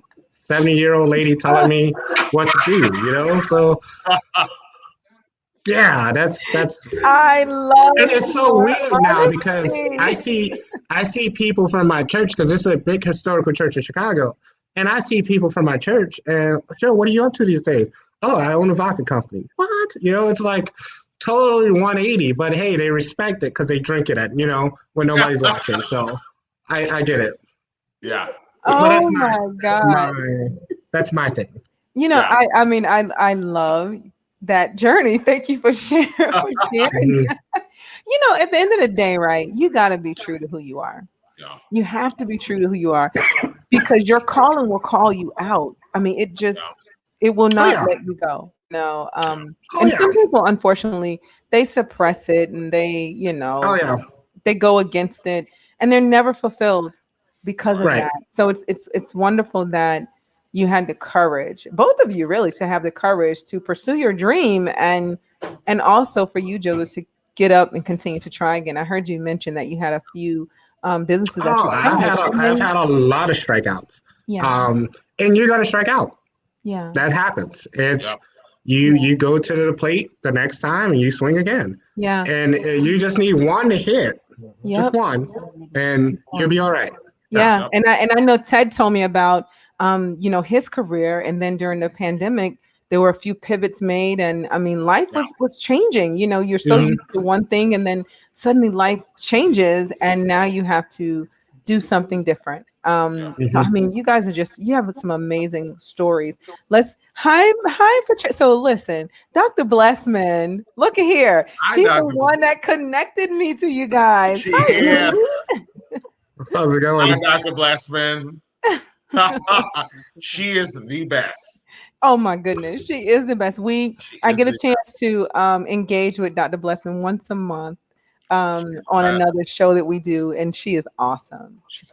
70-year-old lady telling me what to do, you know? So yeah, that's I and love it's so your weird now because I honesty. see I see people from my church because this is a big historical church in Chicago, and I see people from my church and Joe, what are you up to these days? Oh, I own a vodka company. What? You know, it's like totally 180, but hey, they respect it because they drink it at when nobody's watching. So I get it, Yeah. but Oh my God. That's my thing. Yeah. I mean, I love that journey. Thank you for sharing. Mhm. At the end of the day, right? You got to be true to who you are. Yeah. You have to be true to who you are because your calling will call you out. I mean, it will Oh not yeah, let you go. No. oh And yeah, some people, unfortunately, they suppress it and oh yeah. they go against it and they're never fulfilled because of Right. that. So it's wonderful that you had the courage, both of you really, to have the courage to pursue your dream and also for you, Joe, to get up and continue to try again. I heard you mention that you had a few businesses that Oh, you I've tried had a, and I've had a lot of strikeouts. yeah, And you're gonna strike out. yeah, That happens. It's Yep. you yeah, you go to the plate the next time and you swing again, yeah, and you just need one to hit, just yep. one, and you'll be all right. Yeah. Yeah, Yep. and I know Ted told me about his career, and then during the pandemic, there were a few pivots made, and I mean, life Yeah. was changing. You're so Hmm. used to one thing, and then suddenly life changes, and now you have to do something different. Yeah. So I Hmm. mean, you have some amazing stories. Let's so listen, Dr. Blessman, look at here. Hi, She's the Dr. one that connected me to you guys. She Hi, is. Julie. How's it Hi, going? Dr. Blessman. She is the best. Oh my goodness, she is the best. She I is get a the chance to engage with Dr. Blessing once a month on best. another show that we do, and she is awesome. She's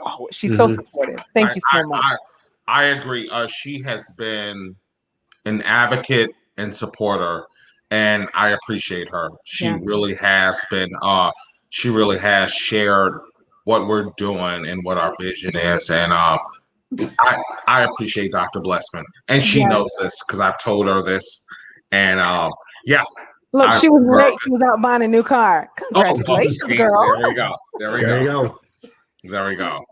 so Hmm. supportive. Thank I, you I, so much. I, I agree. She has been an advocate and supporter, and I appreciate her. She Yeah, really has been. She really has shared what we're doing and what our vision is, and I appreciate Dr. Blessman, and she yeah. knows this because I've told her this, and yeah, Look, I she was love late. She was out buying a new car. Oh, well, Congratulations, see, girl. there we go. There we There you go. go. There we go.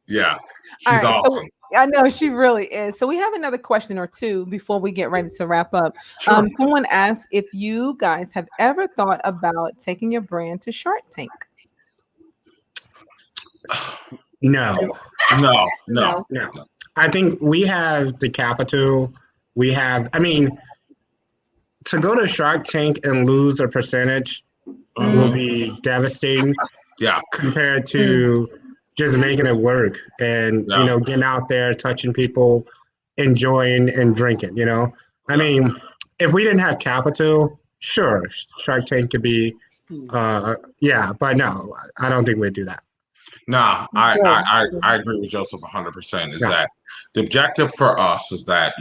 Yeah, All she's right, so awesome. I know she really is. So we have another question or two before we get ready to wrap up. Sure. Someone asked if you guys have ever thought about taking your brand to Shark Tank. No, No, no. No. no. I think we have the capital. We have. I mean, to go to Shark Tank and lose a percentage will Hmm. be devastating Yeah, compared Mm, to just making it work and yeah, getting out there, touching people, enjoying and drinking. I yeah. mean, if we didn't have capital, sure, Shark Tank could be, Hmm. yeah, but no, I don't think we'd do that. Nah, good. I agree with Joseph 100%. Is Yeah, that the objective for us is that,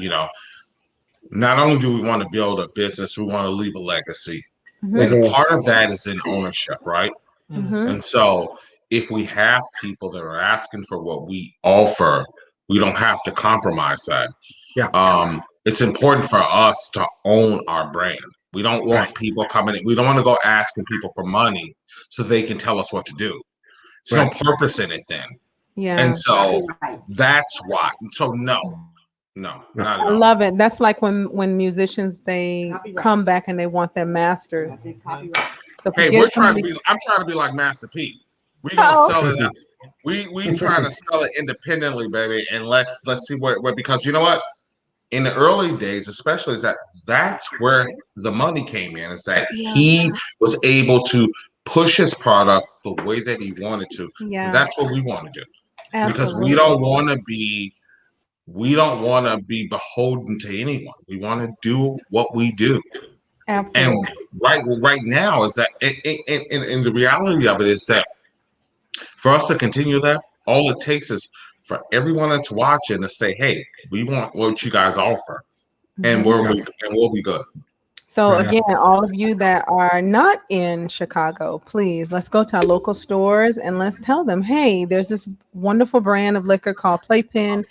not only do we want to build a business, we want to leave a legacy. Mhm, And hmm part of that is in ownership, right? mhm. And so if we have people that are asking for what we offer, we don't have to compromise that. yeah, It's important for us to own our brand. We don't right, want people coming in. We don't want to go asking people for money so they can tell us what to do. There's no right. purpose in it then. Yeah. And so Copyright. that's why. So no, no, No. not at I all. love it. That's like when musicians they Copyright. come back and they want their I masters. said copyright. So if you Hey, get somebody, I'm trying to be like Master P. We gonna oh, sell it. We trying to sell it independently, baby. And let's see what because you know what? In the early days, especially is that's where the money came in, is that yeah, he was able to push his product the way that he wanted to. yeah, That's what we want to do. Because we absolutely, don't want to be beholden to anyone. We want to do what we do. And absolutely. right now is that and the reality of it is that For us to continue that, all it takes is for everyone that's watching to say, "Hey, we want what you guys offer," and we'll be good. So again, all of you that are not in Chicago, please let's go to our local stores and let's tell them, hey, there's this wonderful brand of liquor called PlayPen.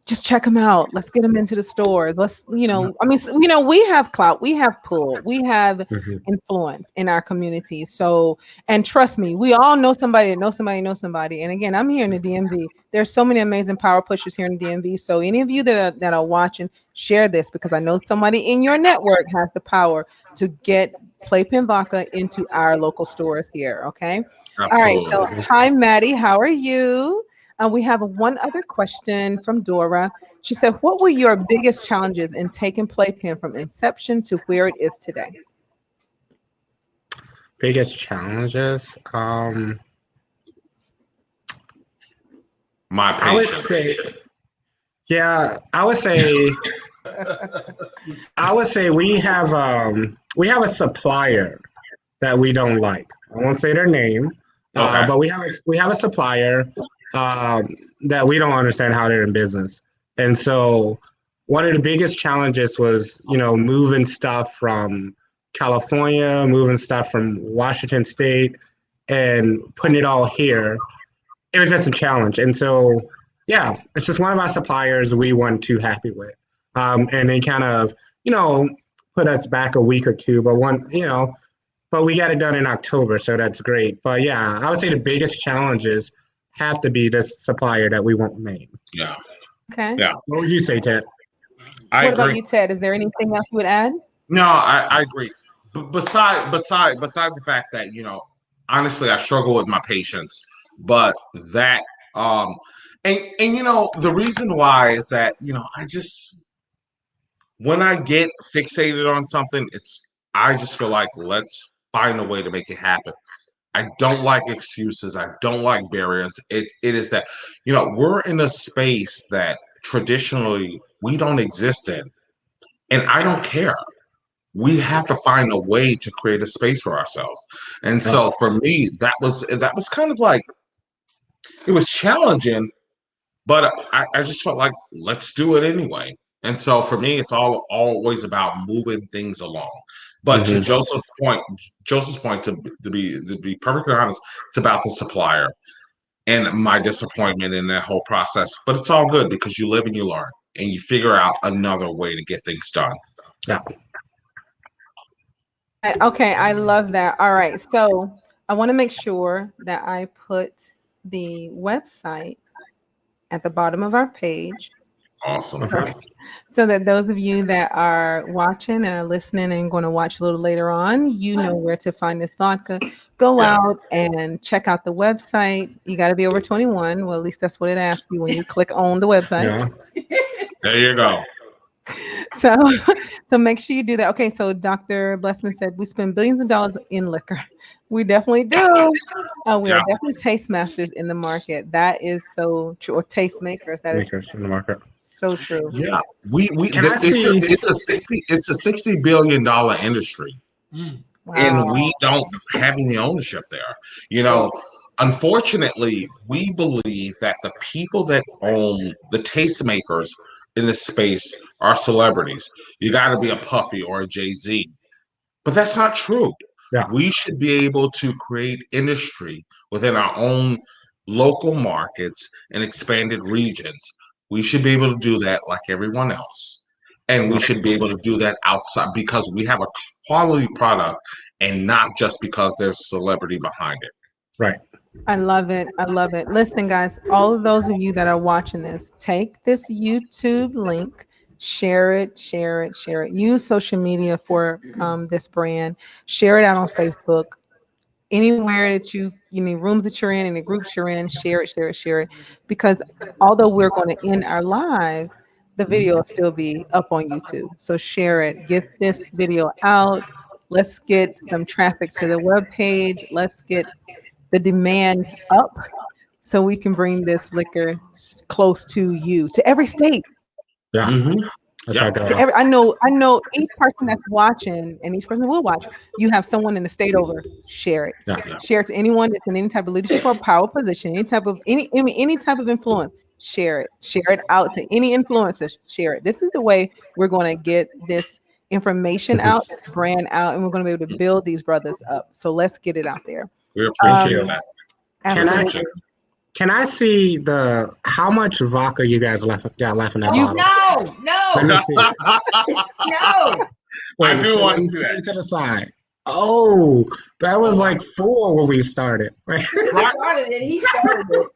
Just check them out. Let's get them into the stores. Let's, we have clout, we have pull, we have influence in our community. So, and trust me, we all know somebody that knows somebody. And again, I'm here in the DMV. There's so many amazing power pushers here in the DMV. So any of you that are watching, share this because I know somebody in your network has the power to get PlayPen Vodka into our local stores here. Okay. Absolutely. All right. So, hi, Maddie. How are you? We have one other question from Dora. She said, what were your biggest challenges in taking PlayPen from inception to where it is today? Biggest challenges? My I would patience. say, yeah, I would say we have a supplier that we don't like. I won't say their name, Okay. but we have a supplier that we don't understand how they're in business. And so one of the biggest challenges was, moving stuff from California, moving stuff from Washington State, and putting it all here. It was just a challenge. And so, yeah, it's just one of our suppliers we weren't too happy with. And they kind of, put us back a week or two, but we got it done in October, so that's great. But yeah, I would say the biggest challenges have to be this supplier that we won't name. Yeah. Okay. Yeah. What would you say, Ted? I What agree. about you, Ted? Is there anything else you would add? No, I agree. Beside the fact that, honestly, I struggle with my patience, but that and the reason why is that, I just when I get fixated on something, I just feel like let's find a way to make it happen. I don't like excuses. I don't like barriers. It is that, we're in a space that traditionally we don't exist in. And I don't care. We have to find a way to create a space for ourselves. And so for me, that was kind of like, it was challenging, but I just felt like let's do it anyway. And so for me, it's always about moving things along. But to Joseph's point, to be perfectly honest, it's about the supplier and my disappointment in that whole process. But it's all good because you live and you learn and you figure out another way to get things done. Yeah. Okay, I love that. All right, so I want to make sure that I put the website at the bottom of our page. Awesome. So that those of you that are watching and are listening and going to watch a little later on, you know where to find this vodka. Go out and check out the website. You got to be over 21. Well, at least that's what it asks you when you click on the website. Yeah. There you go. So make sure you do that. Okay, so Dr. Blessman said we spend billions of dollars in liquor. We definitely do. We are definitely taste masters in the market. That is so true. Or taste makers. That is Makers in the market. so true. Yeah, it's a $60 billion industry, Wow. and we don't have any ownership there. Unfortunately, we believe that the people that own the tastemakers in this space are celebrities. You got to be a Puffy or a Jay-Z, but that's not true. Yeah. We should be able to create industry within our own local markets and expanded regions. We should be able to do that like everyone else. And we should be able to do that outside because we have a quality product and not just because there's celebrity behind it. Right. I love it. I love it. Listen, guys, all of those of you that are watching this, take this YouTube link, share it. Use social media for this brand. Share it out on Facebook. Anywhere that you need, rooms that you're in, the groups you're in, share it. Because although we're going to end our live, the video will still be up on YouTube. So share it. Get this video out. Let's get some traffic to the webpage. Let's get the demand up so we can bring this liquor close to you, to every state. Yeah. Mm-hmm. That's Yeah. right To there. I know each person that's watching and each person will watch. You have someone in the state over. Share it. Yeah. Yeah. Share it to anyone that's in any type of leadership or power position, any type of influence. Share it. Share it out to any influencers. Share it. This is the way we're going to get this information Mhm. out, this brand out, and we're going to be able to build these brothers up. So let's get it out there. We Thank appreciate you. that. Can I Absolutely. can I see the how much vodka you guys got left in that Oh, bottle? no, Let no, me see. no. Wait, do so want let to me see take that. it to the side. Oh, that was Oh, like 4 when we started. Right? Right. Started it. He started it.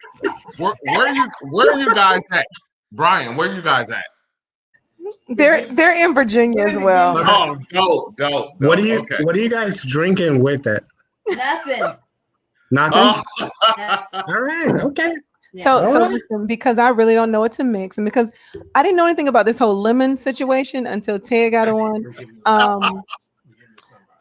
Where are you guys at? Brian, where are you guys at? They're in Virginia They're as in well. Virginia. Oh, dope. Okay. What are you guys drinking with it? Nothing. Nothing? Oh. All right, okay. Yeah. So All right. listen, because I really don't know what to mix, and because I didn't know anything about this whole lemon situation until Ted got on. We're giving you Mm-hmm. sunrise.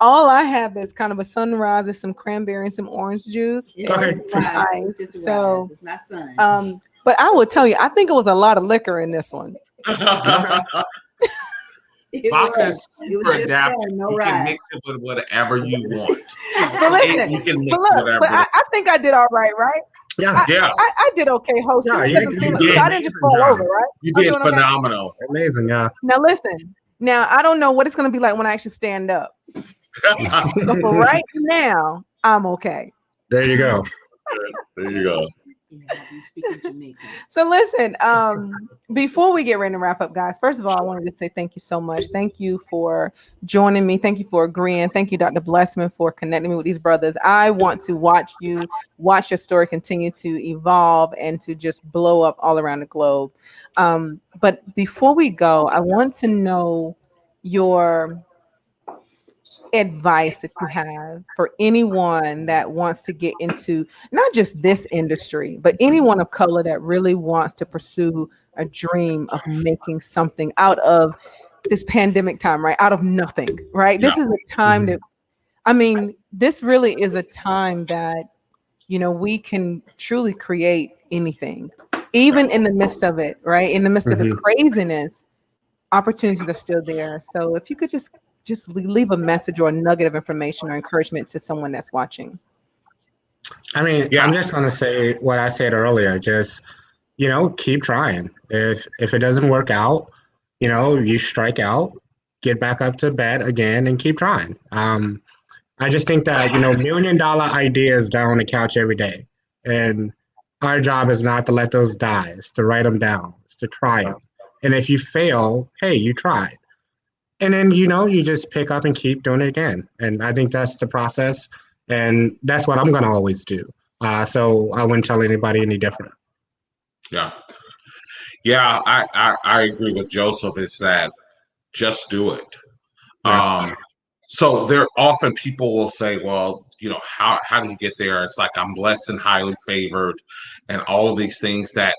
All I have is kind of a sunrise, and some cranberry and some orange juice, It's Okay. just some a rise. ice. It's just a So, rise. It's not sun. but I will tell you, I think it was a lot of liquor in this one. It Vodka was. is It was super just adaptive. there, no You can rise. mix it with whatever you want. But listen, You can mix but look, whatever. but I think I did all right, right? Yeah, Yeah, I did okay hosting. yeah, It you, doesn't seem you like did I an didn't just amazing fall job. over, right? you I'm did doing okay. phenomenal. Amazing, yeah. Now listen. Now I don't know what it's going to be like when I actually stand up, but for right now, I'm okay. There you go. There you go. Yeah, you speak in Jamaican. So listen, before we get ready to wrap up, guys, first of all, I wanted to say thank you so much. Thank you for joining me. Thank you for agreeing. Thank you, Dr. Blessman, for connecting me with these brothers. I want to watch your story continue to evolve and to just blow up all around the globe. But before we go, I want to know your advice that you have for anyone that wants to get into not just this industry, but anyone of color that really wants to pursue a dream of making something out of this pandemic time, right? Out of nothing, right? Yeah. This is a time that, I mean, this really is a time that, we can truly create anything, even in the midst of it, right? In the midst of the craziness, opportunities are still there. So if you could just leave a message or a nugget of information or encouragement to someone that's watching. I mean, Yeah. I'm just gonna say what I said earlier. Just keep trying. If it doesn't work out, you strike out, get back up to bed again, and keep trying. I just think that $1 million ideas die on the couch every day, and our job is not to let those die. It's to write them down. It's to try them. And if you fail, hey, you tried. And then you just pick up and keep doing it again. And I think that's the process, and that's what I'm gonna always do. So I wouldn't tell anybody any different. Yeah. Yeah, I agree with Joseph. Is that just do it. Yeah. So there often people will say, well, how did you get there? It's like I'm blessed and highly favored, and all of these things that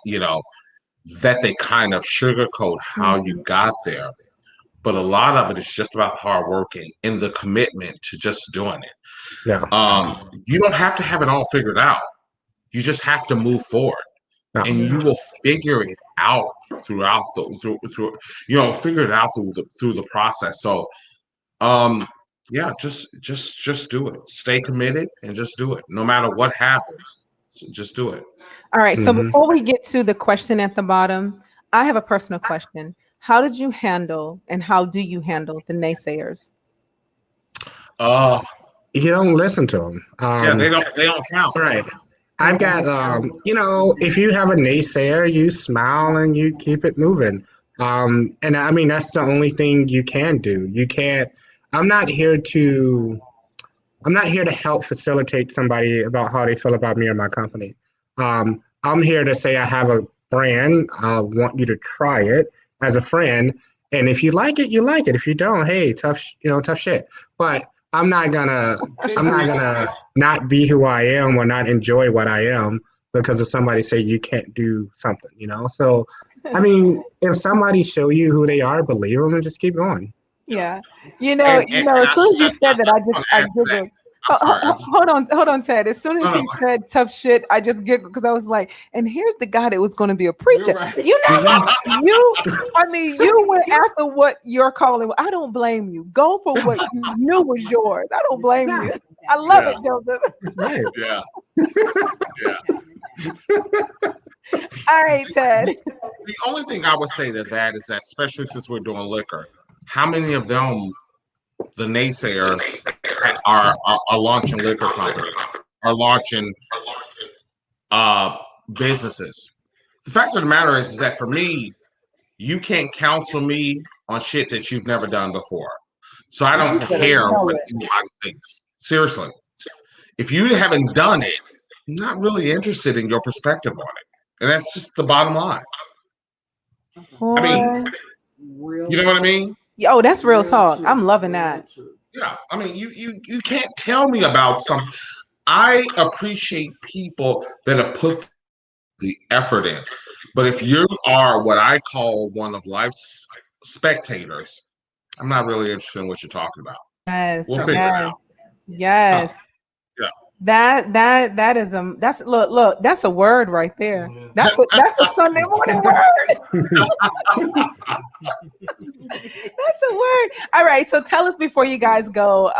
that they kind of sugarcoat how you got there. But a lot of it is just about hard working and the commitment to just doing it. Yeah. You don't have to have it all figured out. You just have to move forward, Yeah. and you will figure it out throughout figure it out through the process. So, yeah, just do it. Stay committed and just do it, no matter what happens. Just do it. All right. So Mhm. before we get to the question at the bottom, I have a personal question. How did you handle and how do you handle the naysayers? Uh, You don't listen to them. yeah, they don't count. Right. I've got, if you have a naysayer, you smile and you keep it moving. And I mean, that's the only thing you can do. You can't, I'm not here to, I'm not here to help facilitate somebody about how they feel about me or my company. I'm here to say I have a brand. I want you to try it as a friend. And if you like it, you like it. If you don't, hey, tough shit. But I'm not gonna not be who I am or not enjoy what I am because of somebody say you can't do something. So, I mean, if somebody show you who they are, believe them and just keep going. Yeah. And As soon as you said that, I want to add to that. giggled. I'm sorry. Hold on, Ted. As soon as he said tough shit, I just giggled because I was like, and here's the guy that was going to be a preacher. Right. You went after what you're calling. I don't blame you. Go for what you knew was yours. I don't blame you. I love it, Joseph. Right. Yeah. All right, Ted. The only thing I would say to that is that, especially since we're doing liquor, how many of them, the naysayers, are launching liquor companies, are launching businesses? The fact of the matter is that for me, you can't counsel me on shit that you've never done before. So I don't care what anybody thinks. Seriously. If you haven't done it, I'm not really interested in your perspective on it. And that's just the bottom line. I mean, you know what I mean? Oh, that's real talk. I'm loving that. Yeah. I mean, you can't tell me about something. I appreciate people that have put the effort in. But if you are what I call one of life's spectators, I'm not really interested in what you're talking about. Yes. We'll figure it out. Yes. Yeah. That is look, that's a word right there. That's a Sunday morning word. That's a word. All right, so tell us before you guys go,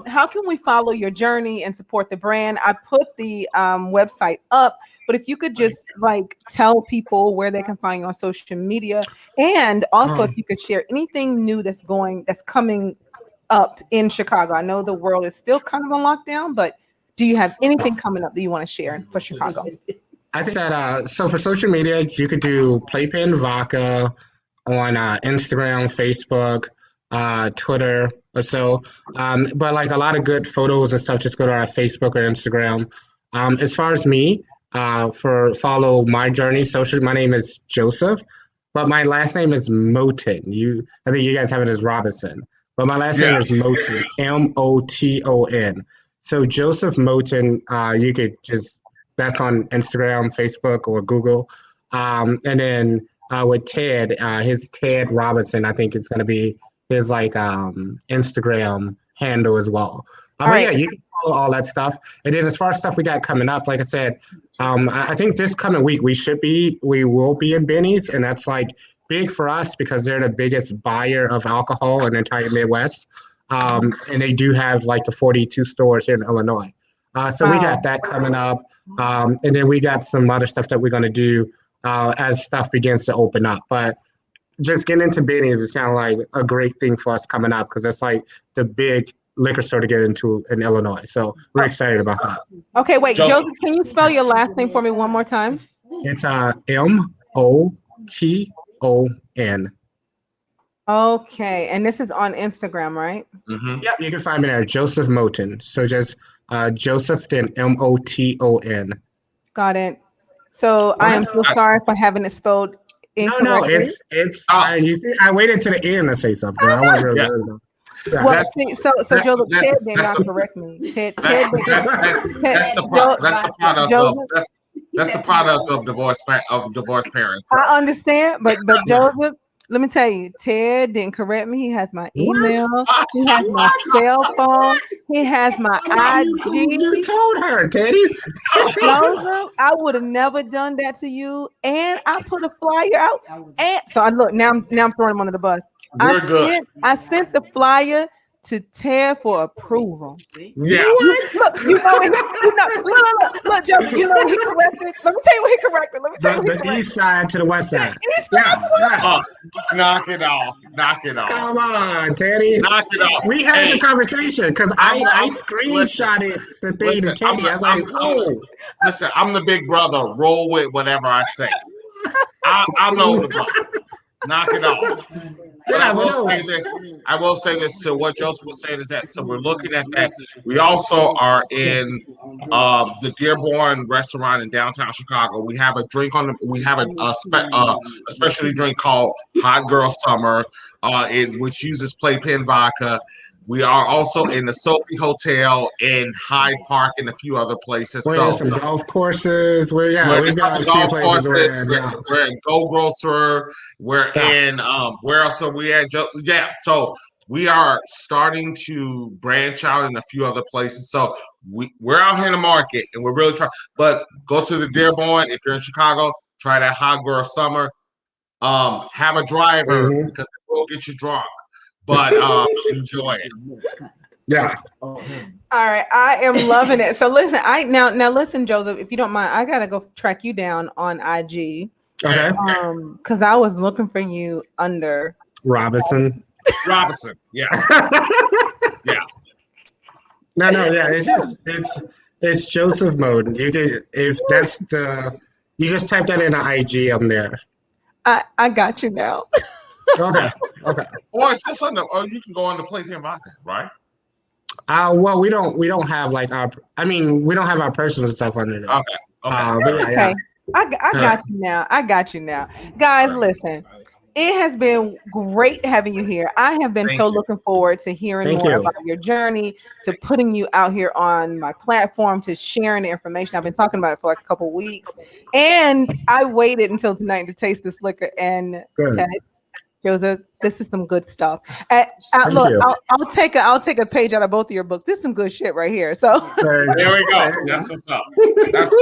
how can we follow your journey and support the brand? I put the website up, but if you could just like tell people where they can find you on social media, and also if you could share anything new that's coming up in Chicago. I know the world is still kind of on lockdown, but do you have anything coming up that you want to share for Chicago? I think that so for social media, you could do PlayPen Vodka on Instagram, Facebook, Twitter, or so. But like a lot of good photos and stuff, just go to our Facebook or Instagram. As far as me, for follow my journey socially, my name is Joseph, but my last name is Moton. I think you guys have it as Robinson, but my last name is Moton, Moton. So Joseph Moton, you could just, that's on Instagram, Facebook, or Google. And then with Ted, his Ted Robinson, I think it's going to be his like Instagram handle as well. Yeah, you can follow all that stuff. And then as far as stuff we got coming up, like I said, I think this coming week we will be in Benny's, and that's like big for us because they're the biggest buyer of alcohol in the entire Midwest. And they do have like the 42 stores here in Illinois. So we got that coming up. And then we got some other stuff that we're going to do as stuff begins to open up. But just getting into Benny's is kind of like a great thing for us coming up because it's like the big liquor store to get into in Illinois. So we're excited about that. Okay, wait, Joseph, can you spell your last name for me one more time? It's Moton. Okay, and this is on Instagram, right? Mm-hmm. Yep, you can find me there, Joseph Moton. So just Joseph, then Moton. Got it. So I am so sorry for having it spelled incorrectly. No, it's fine. You see, I waited to the end to say something. I wasn't really worried about it. Yeah. Well, so Joseph, Ted did not correct me. That's the product of divorced parents. I understand, but Joseph, let me tell you, Ted didn't correct me. He has my email. He has my cell phone. He has my IG. You told her, Teddy. Joseph, I would have never done that to you. And I put a flyer out. And so I look now. I'm throwing him under the bus. I sent the flyer to Ted for approval. Yeah. Look, look, Joe, you know he corrected. Let me tell you what he corrected. The east side to the west side. Knock it off. Come on, Teddy. Knock it off. We had the conversation because I screenshotted the thing to Teddy. I was like, oh. Listen, I'm the big brother. Roll with whatever I say. I'm the older brother. Knock it off. But I will say this to what Joseph was saying is that, so we're looking at that. We also are in the Dearborn restaurant in downtown Chicago. We have a drink we have a specialty drink called Hot Girl Summer, which uses PlayPen Vodka. We are also in the Sophie Hotel in Hyde Park and a few other places. We're in some golf courses. We've got a few places. We're in Go Grocer. We're in where else are we at? So we are starting to branch out in a few other places. So we're out here in the market and we're really trying. But go to the Dearborn if you're in Chicago. Try that Hot Girl Summer. Have a driver Mhm. because it will get you drunk. But enjoy it. Yeah. Oh, All right, I am loving it. So listen, now listen, Joseph, if you don't mind, I gotta go track you down on IG. Okay. Because I was looking for you under Robinson. Robinson. Yeah. Yeah. No, yeah. It's Joseph Moton. You can if that's the you just type that in the IG. I'm there. I got you now. Okay. Okay. Or it's just under. Or you can go on the PlayPen Vodka, right? Well, we don't have like our. I mean, we don't have our personal stuff under there. Okay. Okay. But That's yeah, okay. I got you now. I got you now. Guys, listen. It has been great having you here. I have been Thank so you. looking forward to hearing Thank more you. about your journey, to putting you out here on my platform, to sharing the information. I've been talking about it for like a couple weeks, and I waited until tonight to taste this liquor. And Good. Ted, Joseph, this is some good stuff. Thank Look, you. I'll take a page out of both of your books. This is some good shit right here. So There There we go. you go. That's what's up. That's.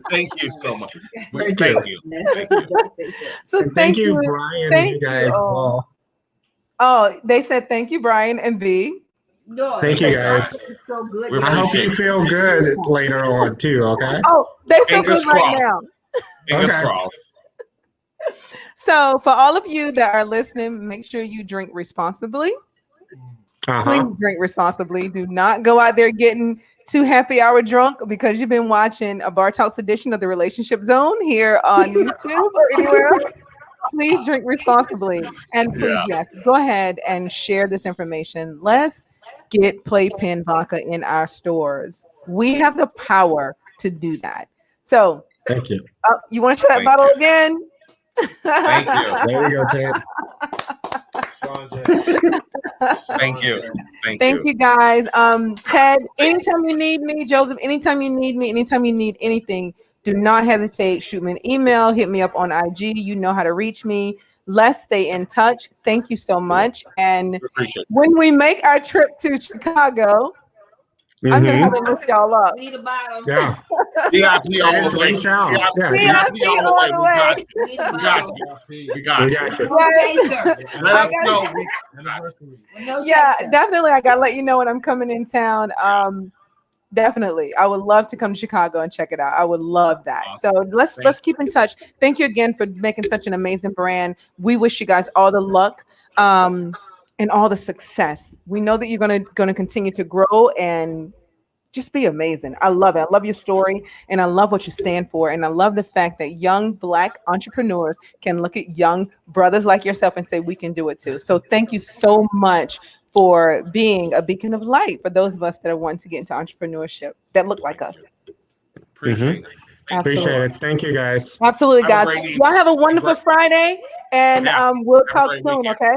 Thank you so much. Thank Thank you. you. so And thank you, Brian. Thank You guys. you. All. Oh, they said thank you, Brian and B. No, Thank you, guys. it's so good. We I hope appreciate you it. feel good later on too. Okay. Oh, they feel Fingers good right crossed. now. Fingers Okay. crossed. So, for all of you that are listening, make sure you drink responsibly. Please drink responsibly. Do not go out there getting too happy hour drunk because you've been watching a Bar Talks edition of the Relationship Zone here on YouTube or anywhere else. Please drink responsibly. And please, yes, go ahead and share this information. Let's get PlayPen Vodka in our stores. We have the power to do that. So, Thank you. you want to try that Thank bottle you. again? Thank you. There we go, Ted. Thank you. Thank you guys. Ted, anytime you need me, Joseph, anytime you need me, anytime you need anything, do not hesitate. Shoot me an email, hit me up on IG. You know how to reach me. Let's stay in touch. Thank you so much. And Appreciate it. when we make our trip to Chicago, I'm gonna have to look y'all up. We need a bottle. Yeah. VIP all Just the way. reach out. Yeah. VIP all the way. We got you. We need a We got bottle. you. We got you. got you. Okay, sir. Let us know. No Yeah, chaser. definitely. I gotta let you know when I'm coming in town. Definitely. I would love to come to Chicago and check it out. I would love that. So let's keep in touch. Thank you again for making such an amazing brand. We wish you guys all the luck and all the success. We know that you're gonna continue to grow and just be amazing. I love it. I love your story and I love what you stand for. And I love the fact that young Black entrepreneurs can look at young brothers like yourself and say, we can do it too. So thank you so much for being a beacon of light for those of us that are wanting to get into entrepreneurship that look like us. Appreciate it. Appreciate it. Thank you, guys. Absolutely, Have a guys. great evening. Y'all have a wonderful Friday and we'll Have a talk great soon, weekend. okay?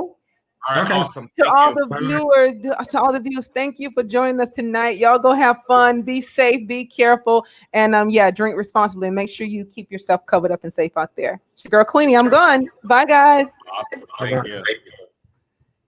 All right. Okay. Awesome. To Thank all you. the Bye-bye. viewers, to all the viewers, thank you for joining us tonight. Y'all go have fun, be safe, be careful, and drink responsibly. And make sure you keep yourself covered up and safe out there. It's your girl Queenie. I'm gone. Bye, guys. Awesome. Thank you.